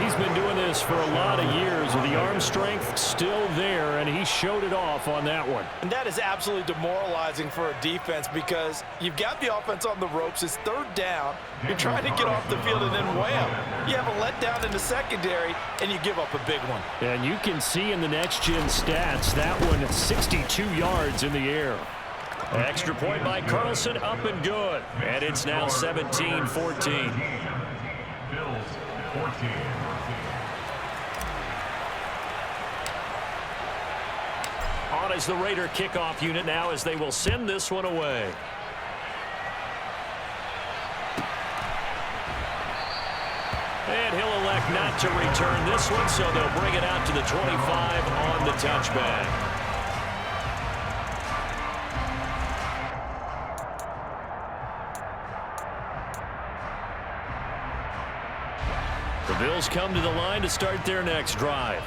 He's been doing this for a lot of years with the arm strength still there, and he showed it off on that one. And that is absolutely demoralizing for a defense because you've got the offense on the ropes. It's third down. You're trying to get off the field, and then wham, you have a letdown in the secondary, and you give up a big one. And you can see in the next-gen stats, that one 62 yards in the air. Extra point by Carlson, up and good. And it's now 17-14. On is the Raider kickoff unit now as they will send this one away. And he'll elect not to return this one, so they'll bring it out to the 25 on the touchback. The Bills come to the line to start their next drive.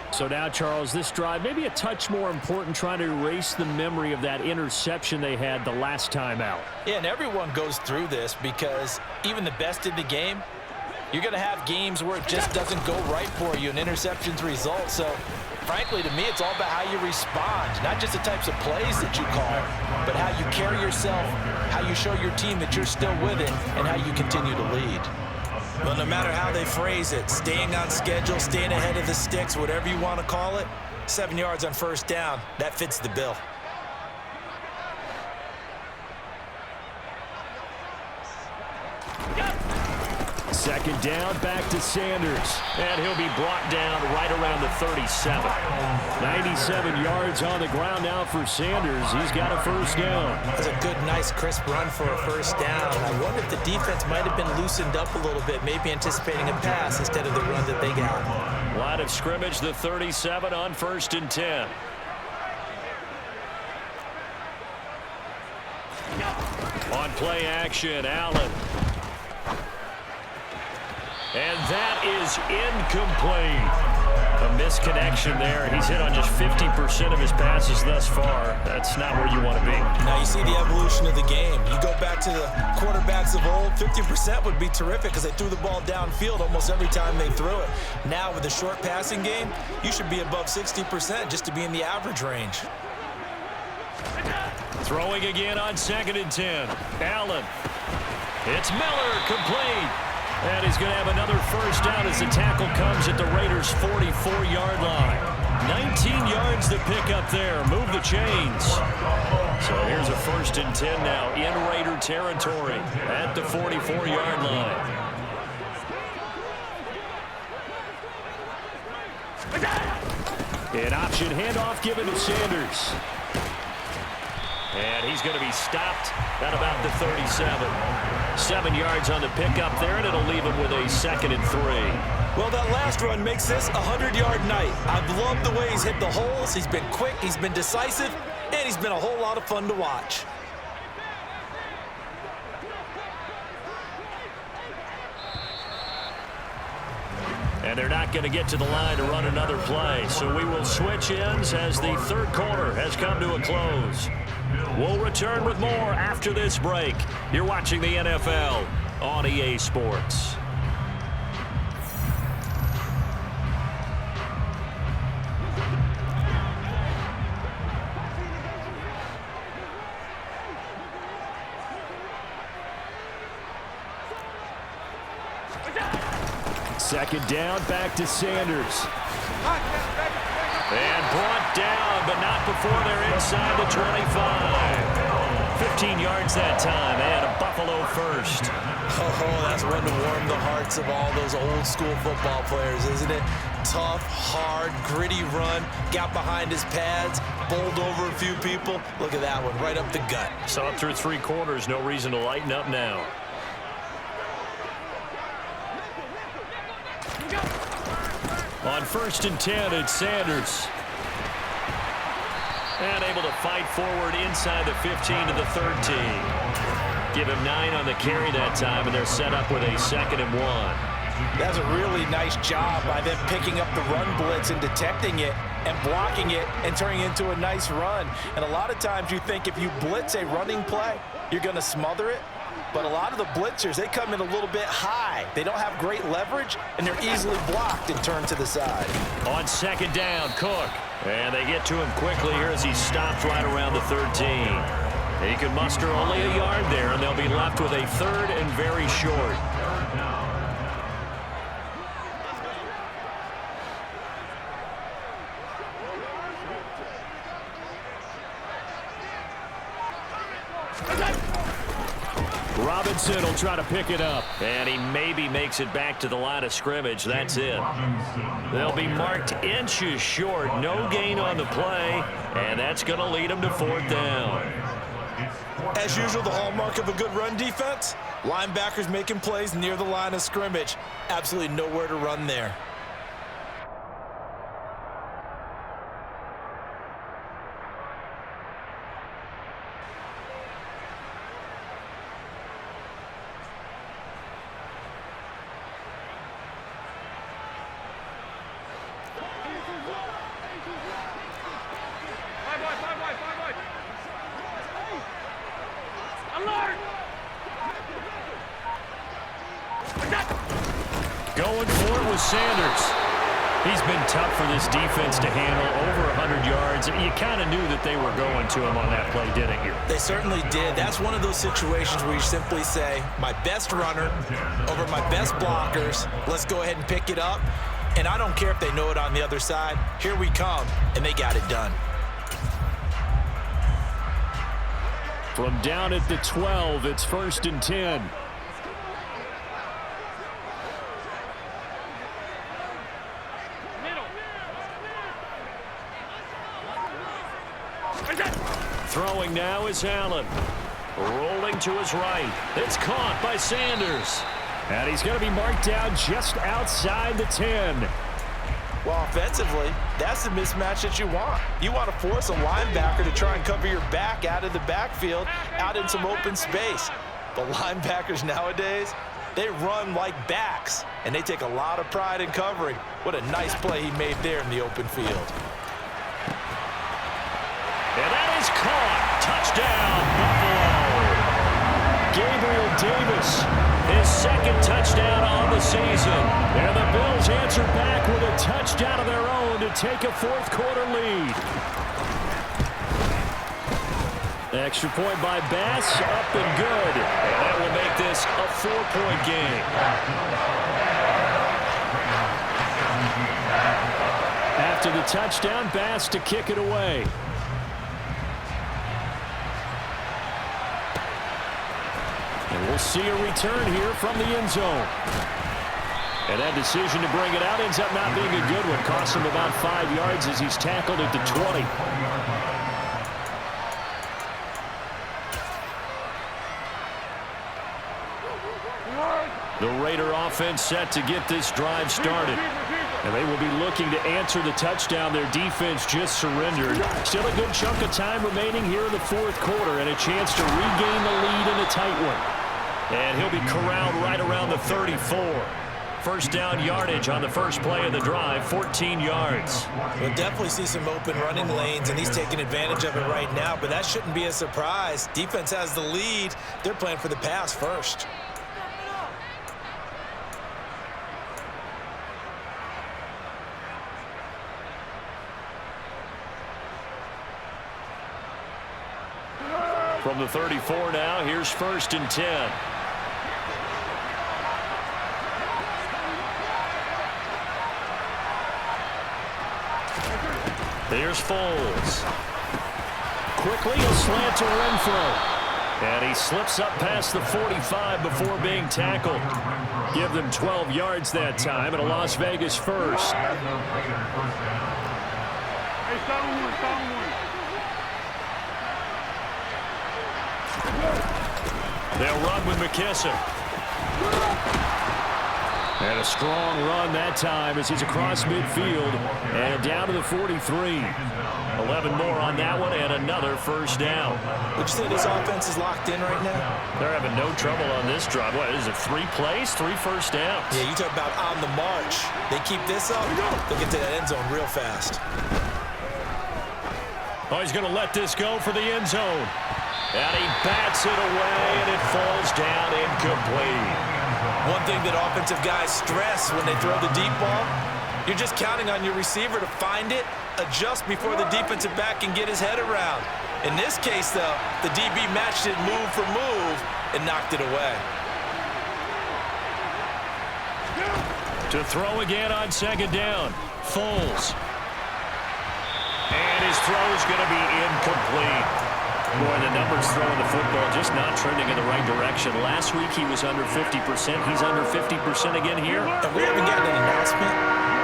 So now, Charles, this drive maybe a touch more important, trying to erase the memory of that interception they had the last time out. Yeah, and everyone goes through this because even the best in the game, you're going to have games where it just doesn't go right for you and interceptions result. So, frankly, to me, it's all about how you respond, not just the types of plays that you call, but how you carry yourself, how you show your team that you're still with it, and how you continue to lead. Well, no matter how they phrase it, staying on schedule, staying ahead of the sticks, whatever you want to call it, 7 yards on first down, that fits the bill. Second down, back to Sanders. And he'll be brought down right around the 37. 97 yards on the ground now for Sanders. He's got a first down. That's a good, nice, crisp run for a first down. I wonder if the defense might have been loosened up a little bit, maybe anticipating a pass instead of the run that they got. Line of scrimmage, the 37 on 1st and 10. On play action, Allen. And that is incomplete. A misconnection there. He's hit on just 50% of his passes thus far. That's not where you want to be. Now you see the evolution of the game. You go back to the quarterbacks of old, 50% would be terrific because they threw the ball downfield almost every time they threw it. Now with the short passing game, you should be above 60% just to be in the average range. Throwing again on 2nd and 10. Allen. It's Miller, complete. And he's going to have another first down as the tackle comes at the Raiders' 44-yard line. 19 yards to pick up there. Move the chains. So here's a 1st and 10 now in Raider territory at the 44-yard line. An option handoff given to Sanders. And he's going to be stopped at about the 37. 7 yards on the pickup there, and it'll leave him with a 2nd and 3. Well, that last run makes this a 100-yard night. I've loved the way he's hit the holes. He's been quick, he's been decisive, and he's been a whole lot of fun to watch. And they're not going to get to the line to run another play. So we will switch ends as the third quarter has come to a close. We'll return with more after this break. You're watching the NFL on EA Sports. Second down, back to Sanders. And brought down, but not before they're inside the 25. 15 yards that time, and a Buffalo first. Oh, that's one to warm the hearts of all those old school football players, isn't it? Tough, hard, gritty run, got behind his pads, bowled over a few people. Look at that one, right up the gut. Saw it through 3 quarters, no reason to lighten up now. On 1st and 10, it's Sanders. And able to fight forward inside the 15 to the 13. Give him 9 on the carry that time, and they're set up with a 2nd and 1. That's a really nice job by them picking up the run blitz and detecting it and blocking it and turning it into a nice run. And a lot of times you think if you blitz a running play, you're going to smother it. But a lot of the blitzers, they come in a little bit high. They don't have great leverage, and they're easily blocked and turned to the side. On 2nd down, Cook. And they get to him quickly here as he stops right around the 13. He can muster only a yard there, and they'll be left with a 3rd and very short. Robinson will try to pick it up. And he maybe makes it back to the line of scrimmage. That's it. They'll be marked inches short. No gain on the play. And that's going to lead them to 4th down. As usual, the hallmark of a good run defense, linebackers making plays near the line of scrimmage. Absolutely nowhere to run there. Going for it with Sanders. He's been tough for this defense to handle, over 100 yards. You kind of knew that they were going to him on that play, didn't you? They certainly did. That's one of those situations where you simply say, my best runner over my best blockers. Let's go ahead and pick it up. And I don't care if they know it on the other side. Here we come, and they got it done. From down at the 12, it's 1st and 10. Throwing now is Allen. Rolling to his right. It's caught by Sanders. And he's going to be marked down just outside the 10. Well, offensively, that's the mismatch that you want. You want to force a linebacker to try and cover your back out of the backfield, out in some open space. The linebackers nowadays, they run like backs, and they take a lot of pride in covering. What a nice play he made there in the open field. And that is caught. Touchdown, Buffalo. Gabriel Davis, his 2nd touchdown on the season. And the Bills answer back with a touchdown of their own to take a 4th quarter lead. Extra point by Bass, up and good. And that will make this a 4-point game. After the touchdown, Bass to kick it away. And we'll see a return here from the end zone. And that decision to bring it out ends up not being a good one. Costs him about 5 yards as he's tackled at the 20. The Raider offense set to get this drive started. And they will be looking to answer the touchdown their defense just surrendered. Still a good chunk of time remaining here in the 4th quarter and a chance to regain the lead in a tight one. And he'll be corralled right around the 34. First down yardage on the first play of the drive, 14 yards. We'll definitely see some open running lanes, and he's taking advantage of it right now, but that shouldn't be a surprise. Defense has the lead. They're playing for the pass first. From the 34 now, here's 1st and 10. Here's Foles. Quickly, a slant to Renfro. And he slips up past the 45 before being tackled. Give them 12 yards that time, and a Las Vegas first. They'll run with McKissick. And a strong run that time as he's across midfield and down to the 43. 11 more on that one and another first down. Would you say this offense is locked in right now? They're having no trouble on this drive. What is it, 3 plays, 3 first downs? Yeah, you talk about on the march. They keep this up, they'll get to that end zone real fast. Oh, he's going to let this go for the end zone. And he bats it away, and it falls down incomplete. One thing that offensive guys stress when they throw the deep ball, you're just counting on your receiver to find it, adjust before the defensive back can get his head around. In this case, though, the DB matched it move for move and knocked it away. To throw again on 2nd down, Foles. And his throw is going to be incomplete. Boy, the numbers throwing the football just not trending in the right direction. Last week he was under 50%. He's under 50% again here. And we haven't gotten an announcement,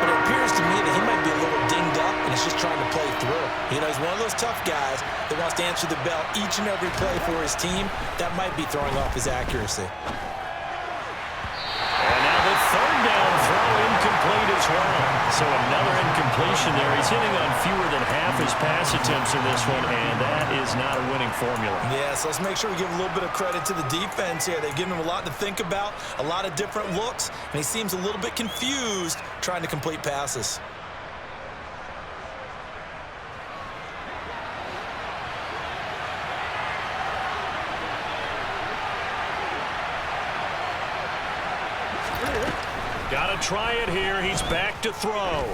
but it appears to me that he might be a little dinged up and is just trying to play through. You know, he's one of those tough guys that wants to answer the bell each and every play for his team. That might be throwing off his accuracy. And now the 3rd down throw incomplete as well. So another incompletion there. He's hitting on fewer than half his pass attempts in this one, and that is not a winning formula. Yeah, so let's make sure we give a little bit of credit to the defense here. They've given him a lot to think about, a lot of different looks, and he seems a little bit confused trying to complete passes. Got to try it here. He's back to throw.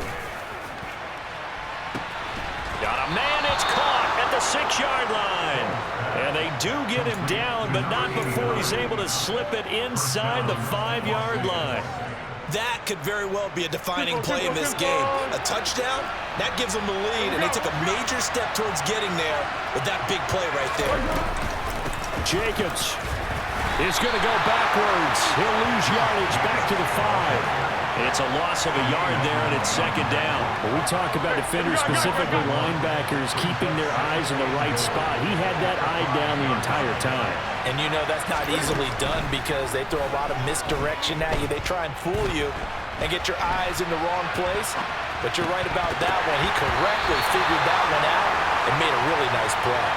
Got a man. It's caught at the 6-yard line. And they do get him down, but not before he's able to slip it inside the 5-yard line. That could very well be a defining play in this game. A touchdown, that gives them the lead, and they took a major step towards getting there with that big play right there. Jacobs is going to go backwards. He'll lose yardage back to the 5. It's a loss of a yard there, and it's 2nd down. When we talk about defenders, specifically linebackers, keeping their eyes in the right spot. He had that eye down the entire time. And you know that's not easily done because they throw a lot of misdirection at you. They try and fool you and get your eyes in the wrong place. But you're right about that one. He correctly figured that one out and made a really nice play.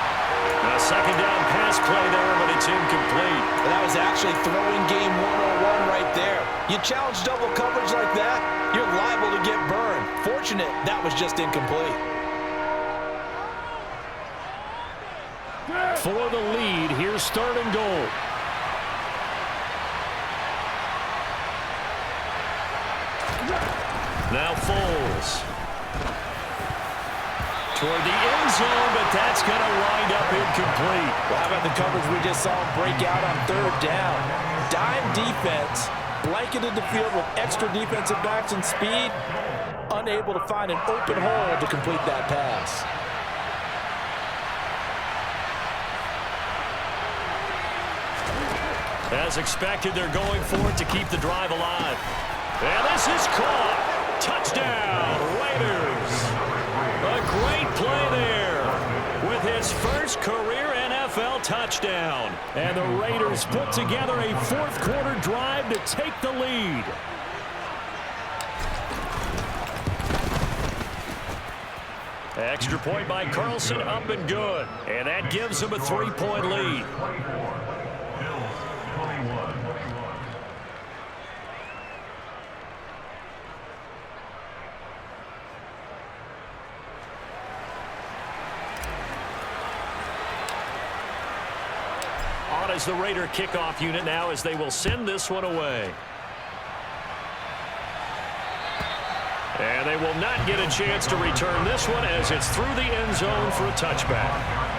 A 2nd down pass play there, but it's incomplete. Well, that was actually throwing game 101 right there. You challenge double coverage like that, you're liable to get burned. Fortunate that was just incomplete. For the lead, here's 3rd and goal. Now Foles. Toward the end zone, but that's going to wind up incomplete. Well, how about the coverage we just saw him break out on 3rd down? Dime defense, blanketed the field with extra defensive backs and speed, unable to find an open hole to complete that pass. As expected, they're going for it to keep the drive alive. And this is caught. Touchdown, Raiders. A great play there with his first career NFL touchdown. And the Raiders put together a 4th quarter drive to take the lead. Extra point by Carlson, up and good. And that gives them a 3-point lead. as the Raider kickoff unit now as they will send this one away. And they will not get a chance to return this one as it's through the end zone for a touchback.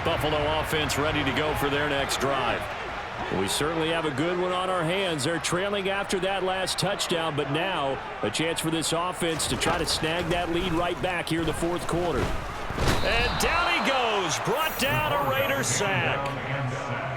Buffalo offense ready to go for their next drive. We certainly have a good one on our hands. They're trailing after that last touchdown, but now a chance for this offense to try to snag that lead right back here in the fourth quarter. And down he goes, brought down a Raider sack.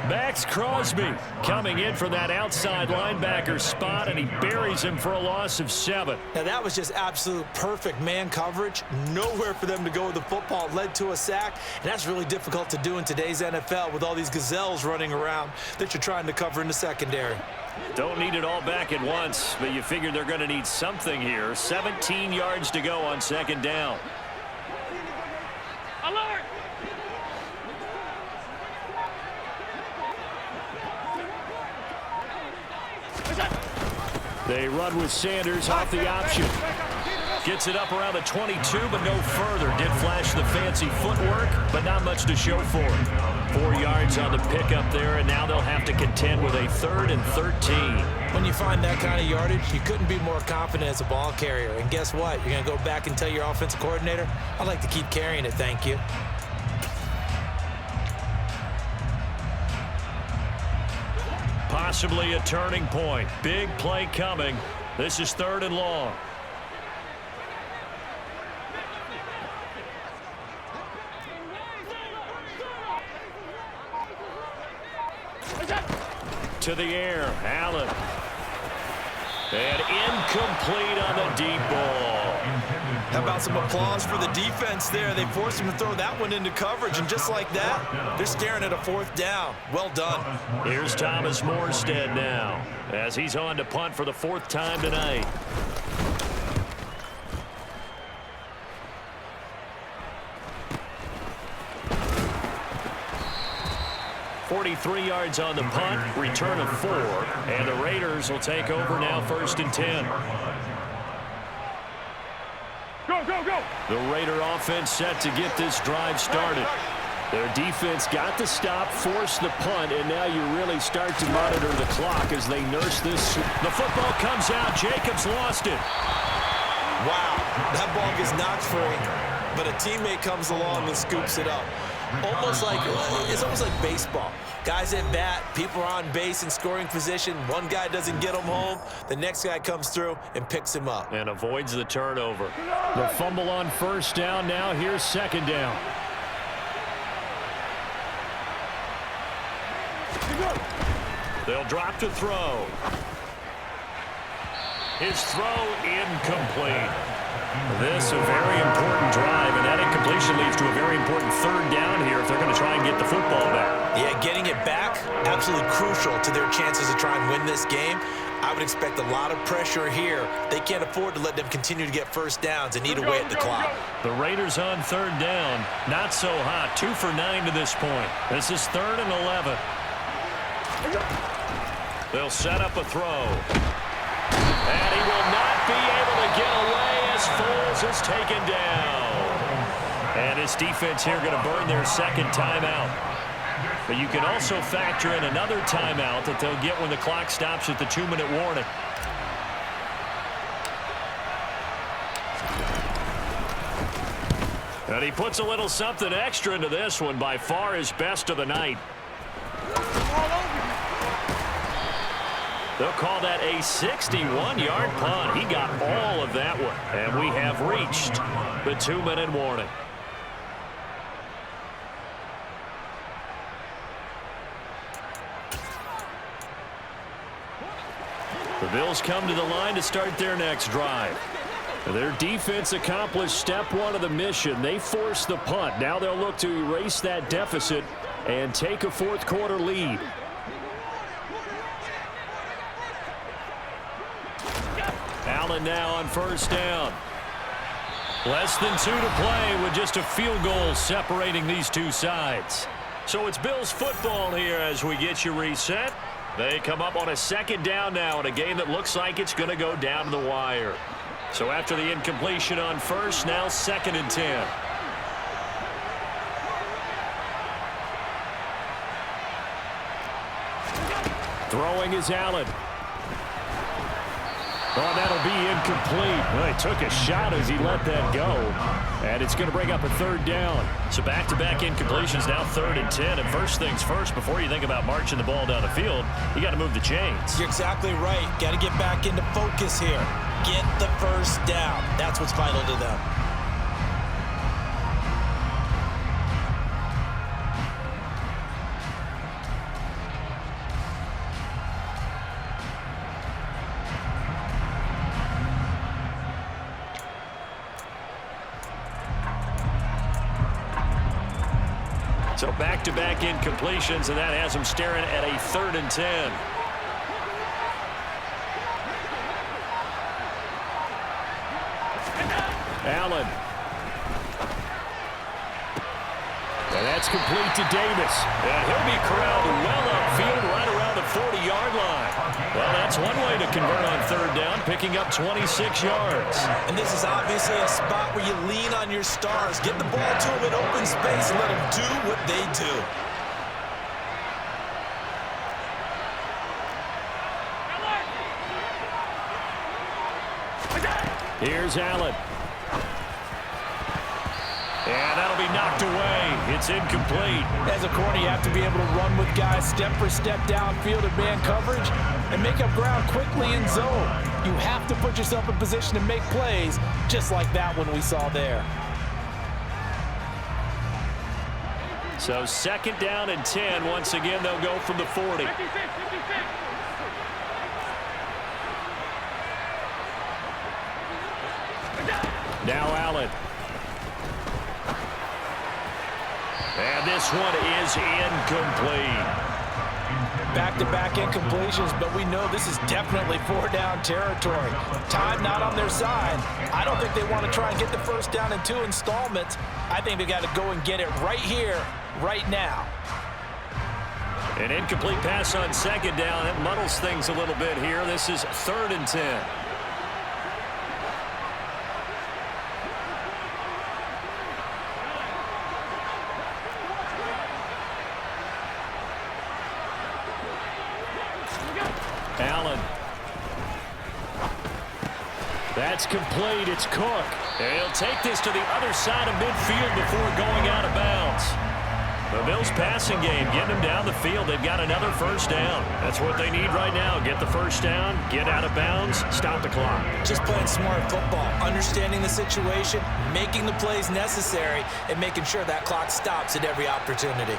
Max Crosby coming in for that outside linebacker spot, and he buries him for a loss of 7. Now that was just absolute perfect man coverage. Nowhere for them to go with the football. It led to a sack, and that's really difficult to do in today's NFL with all these gazelles running around that you're trying to cover in the secondary. Don't need it all back at once, but you figure they're going to need something here. 17 yards to go on second down. Alert! They run with Sanders off the option. Gets it up around the 22, but no further. Did flash the fancy footwork, but not much to show for it. 4 yards on the pickup there, and now they'll have to contend with a 3rd and 13. When you find that kind of yardage, you couldn't be more confident as a ball carrier. And guess what? You're going to go back and tell your offensive coordinator, I'd like to keep carrying it, thank you. Possibly a turning point. Big play coming. This is 3rd and long. To the air, Allen. And incomplete on the deep ball. How about some applause for the defense there? They forced him to throw that one into coverage, and just like that, they're staring at a 4th down. Well done. Here's Thomas Morstead now as he's on to punt for the 4th time tonight. .43 yards on the punt, return of 4, and the Raiders will take over now 1st and 10. Go, go, go! The Raider offense set to get this drive started. Their defense got the stop, forced the punt, and now you really start to monitor the clock as they nurse this. The football comes out. Jacobs lost it. Wow, that ball gets knocked free, but a teammate comes along and scoops it up. It's almost like baseball. Guys at bat, people are on base in scoring position. One guy doesn't get him home. The next guy comes through and picks him up. And avoids the turnover. The fumble on 1st down. Now here's 2nd down. They'll drop to throw. His throw incomplete. This a very important drive, and that incompletion leads to a very important 3rd down here if they're going to try and get the football back. Yeah, getting it back, absolutely crucial to their chances to try and win this game. I would expect a lot of pressure here. They can't afford to let them continue to get 1st downs and eat away at the clock. The Raiders on 3rd down. Not so hot. 2 for 9 to this point. This is 3rd and 11. They'll set up a throw. And he will not be able to get away as Foles is taken down. And this defense here going to burn their 2nd timeout. But you can also factor in another timeout that they'll get when the clock stops at the 2-minute warning. And he puts a little something extra into this one, by far his best of the night. They'll call that a 61-yard punt. He got all of that one. And we have reached the 2-minute warning. The Bills come to the line to start their next drive. Their defense accomplished step 1 of the mission. They forced the punt. Now they'll look to erase that deficit and take a 4th quarter lead. Allen now on 1st down. Less than 2 to play with just a field goal separating these two sides. So it's Bills football here as we get you reset. They come up on a second down now in a game that looks like it's going to go down to the wire. So after the incompletion on first, now 2nd and 10. Throwing is Allen. Oh, that'll be incomplete. Well, he took a shot as he let that go. And it's going to bring up a 3rd down. So back-to-back incompletions, now 3rd and 10. And first things first, before you think about marching the ball down the field, you got to move the chains. You're exactly right. Got to get back into focus here. Get the first down. That's what's vital to them. So back-to-back incompletions, and that has them staring at a 3rd and 10. Allen. And that's complete to Davis. And he'll be corralled well upfield right around the 40-yard line. Well, that's one way to convert on 3rd down, picking up 26 yards. And this is obviously a spot where you lean on your stars. Get the ball to them in open space and let them do what they do. Here's Allen. And that'll be knocked away. It's incomplete. As a corner, you have to be able to run with guys step for step downfield in man coverage and make up ground quickly in zone. You have to put yourself in position to make plays, just like that one we saw there. So 2nd down and 10. Once again, they'll go from the 40. 56. Now Allen. And this one is incomplete. Back-to-back incompletions, but we know this is definitely 4-down territory. Time not on their side. I don't think they want to try and get the first down in 2 installments. I think they got to go and get it right here, right now. An incomplete pass on 2nd down. It muddles things a little bit here. This is 3rd and 10. Allen. That's complete. It's Cook. And he'll take this to the other side of midfield before going out of bounds. The Bills passing game, getting them down the field. They've got another first down. That's what they need right now. Get the first down, get out of bounds, stop the clock. Just playing smart football, understanding the situation, making the plays necessary, and making sure that clock stops at every opportunity.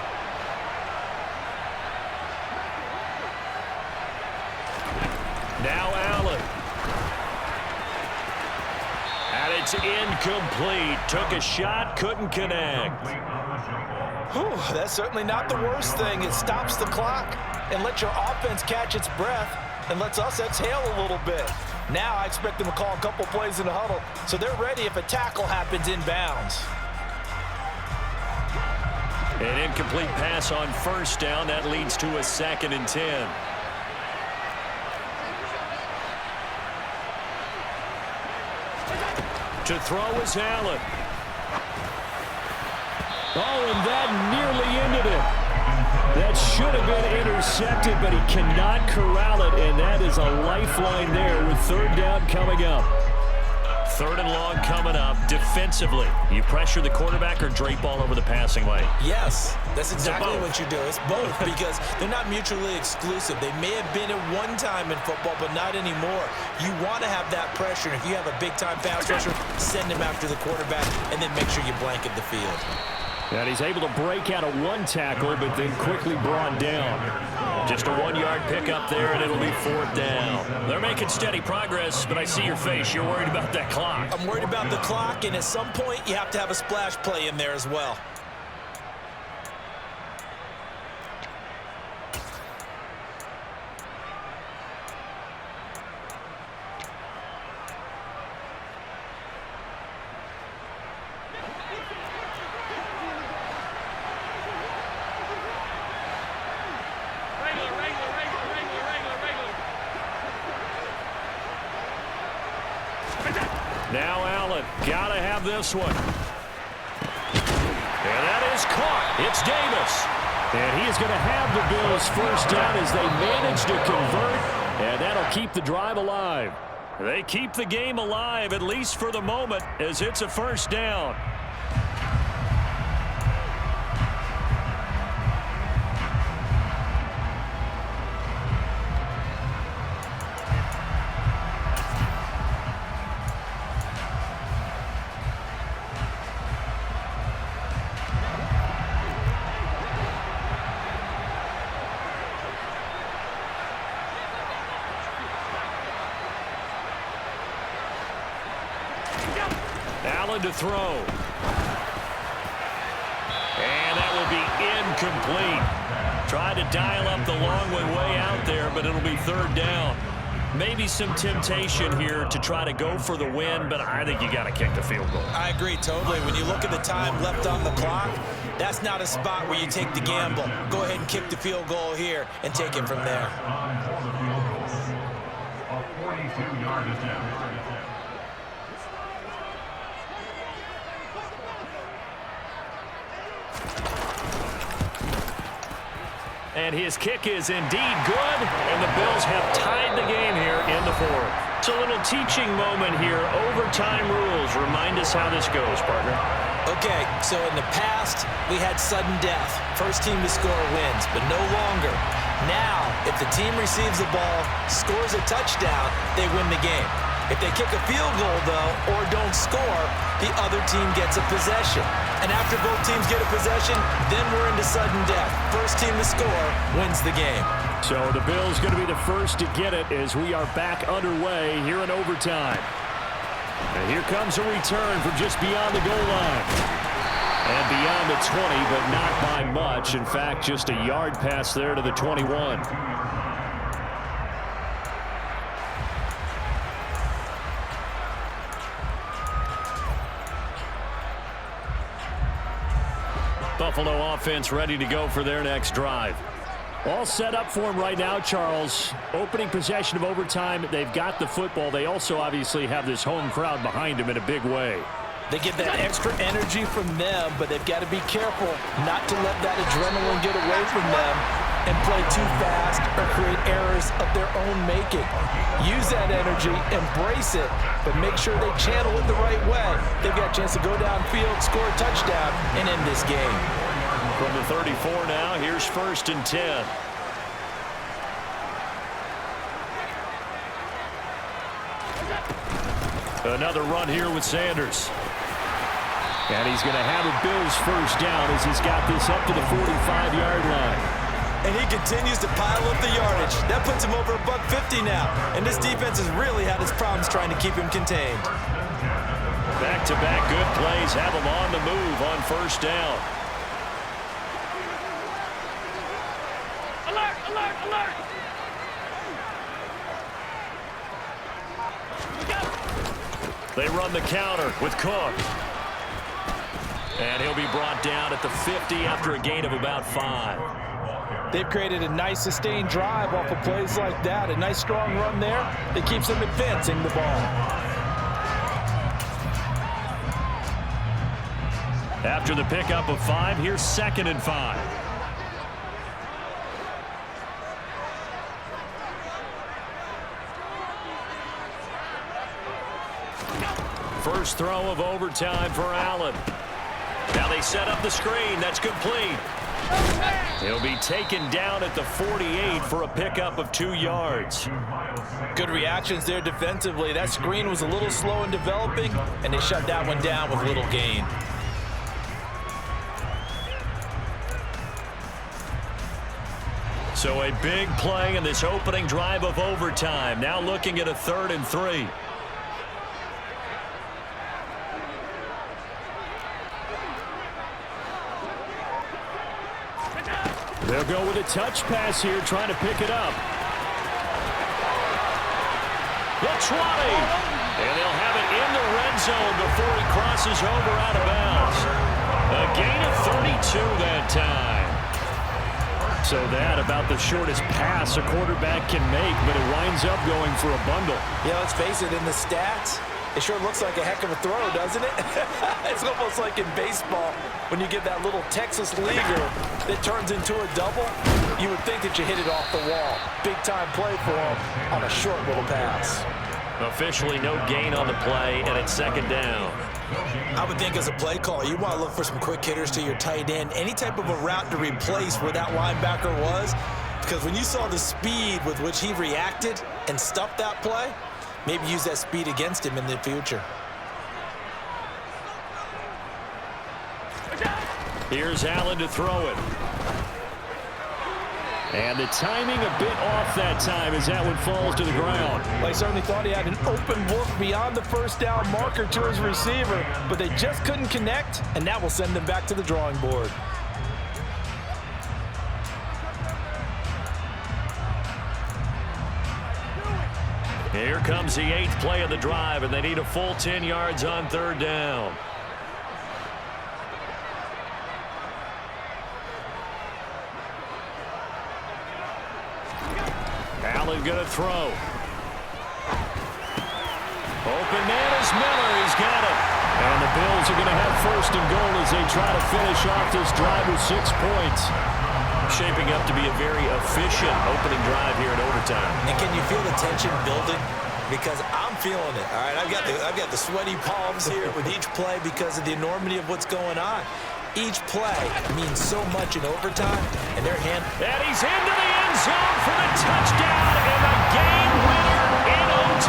Now Allen. And it's incomplete. Took a shot, couldn't connect. Whew, that's certainly not the worst thing. It stops the clock and lets your offense catch its breath and lets us exhale a little bit. Now I expect them to call a couple plays in the huddle so they're ready if a tackle happens inbounds. An incomplete pass on first down. That leads to a 2nd and 10. To throw is Allen. Oh, and that nearly ended it. That should have been intercepted, but he cannot corral it, and that is a lifeline there with 3rd down coming up. 3rd and long coming up. Defensively, you pressure the quarterback or drape all over the passing lane? Yes, that's exactly both. what you do. It's both because they're not mutually exclusive. They may have been at one time in football, but not anymore. You want to have that pressure. If you have a big-time pass rusher, send him after the quarterback, and then make sure you blanket the field. And he's able to break out of one tackle, but then quickly brought down. Just a 1-yard pickup there, and it'll be 4th down. They're making steady progress, but I see your face. You're worried about that clock. I'm worried about the clock, and at some point, you have to have a splash play in there as well. Gotta have this one. And that is caught. It's Davis. And he is going to have the Bills first down as they manage to convert. And that'll keep the drive alive. They keep the game alive, at least for the moment, as it's a first down. Allen to throw. And that will be incomplete. Tried to dial up the long way out there, but it'll be third down. Maybe some temptation here to try to go for the win, but I think you got to kick the field goal. I agree totally. When you look at the time left on the clock, that's not a spot where you take the gamble. Go ahead and kick the field goal here and take it from there. A 42-yard attempt. And his kick is indeed good, and the Bills have tied the game here in the fourth. It's a little teaching moment here. Overtime rules. Remind us how this goes, partner. Okay, so in the past, we had sudden death. First team to score wins, but no longer. Now, if the team receives the ball, scores a touchdown, they win the game. If they kick a field goal, though, or don't score, the other team gets a possession. And after both teams get a possession, then we're into sudden death. First team to score wins the game. So the Bills going to be the first to get it as we are back underway here in overtime. And here comes a return from just beyond the goal line. And beyond the 20, but not by much. In fact, just a yard pass there to the 21. Buffalo offense ready to go for their next drive. All set up for them right now, Charles. Opening possession of overtime. They've got the football. They also obviously have this home crowd behind them in a big way. They get that extra energy from them, but they've got to be careful not to let that adrenaline get away from them and play too fast or create errors of their own making. Use that energy, embrace it, but make sure they channel it the right way. They've got a chance to go downfield, score a touchdown, and end this game. From the 34 now, here's 1st and 10. Another run here with Sanders. And he's going to have a Bills first down as he's got this up to the 45-yard line. And he continues to pile up the yardage. That puts him over $150 now. And this defense has really had its problems trying to keep him contained. Back-to-back good plays have him on the move on first down. Alert, alert, alert! They run the counter with Cook. And he'll be brought down at the 50 after a gain of about 5. They've created a nice sustained drive off of plays like that. A nice strong run there that keeps them advancing the ball. After the pickup of 5, here's 2nd and 5. First throw of overtime for Allen. Now they set up the screen. That's complete. He'll be taken down at the 48 for a pickup of 2 yards. Good reactions there defensively. That screen was a little slow in developing, and they shut that one down with little gain. So a big play in this opening drive of overtime. Now looking at a 3rd and 3. They'll go with a touch pass here, trying to pick it up. The 20. And they'll have it in the red zone before he crosses over out of bounds. A gain of 32 that time. So that about the shortest pass a quarterback can make, but it winds up going for a bundle. Yeah, let's face it, in the stats, It sure looks like a heck of a throw, doesn't it? It's almost like in baseball when you get that little Texas leaguer that turns into a double. You would think that you hit it off the wall. Big-time play for him on a short little pass. Officially no gain on the play, and it's second down. I would think as a play caller, you want to look for some quick hitters to your tight end. Any type of a route to replace where that linebacker was. Because when you saw the speed with which he reacted and stuffed that play, maybe use that speed against him in the future. Here's Allen to throw it. And the timing a bit off that time as that one falls to the ground. Well, he certainly thought he had an open look beyond the first down marker to his receiver, but they just couldn't connect, and that will send them back to the drawing board. Here comes the 8th play of the drive, and they need a full 10 yards on third down. Allen going to throw. Open man is Miller. He's got it. And the Bills are going to have first and goal as they try to finish off this drive with 6 points. Shaping up to be a very efficient opening drive here in overtime. And can you feel the tension building? Because I'm feeling it. All right, I've got the sweaty palms here with each play because of the enormity of what's going on. Each play means so much in overtime, and their hand. And he's into the end zone for the touchdown and the game winner in OT.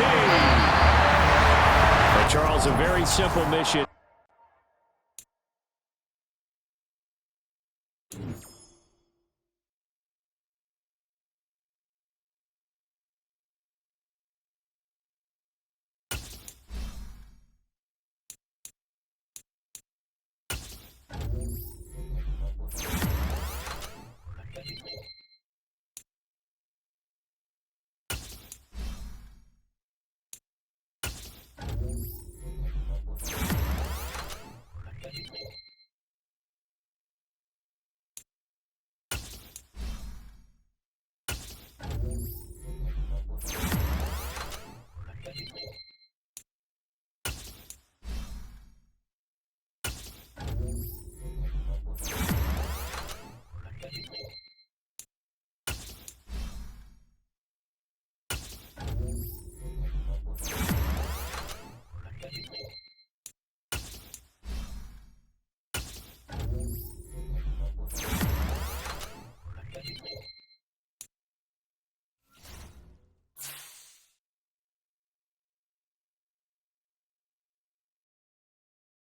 Well, Charles, a very simple mission.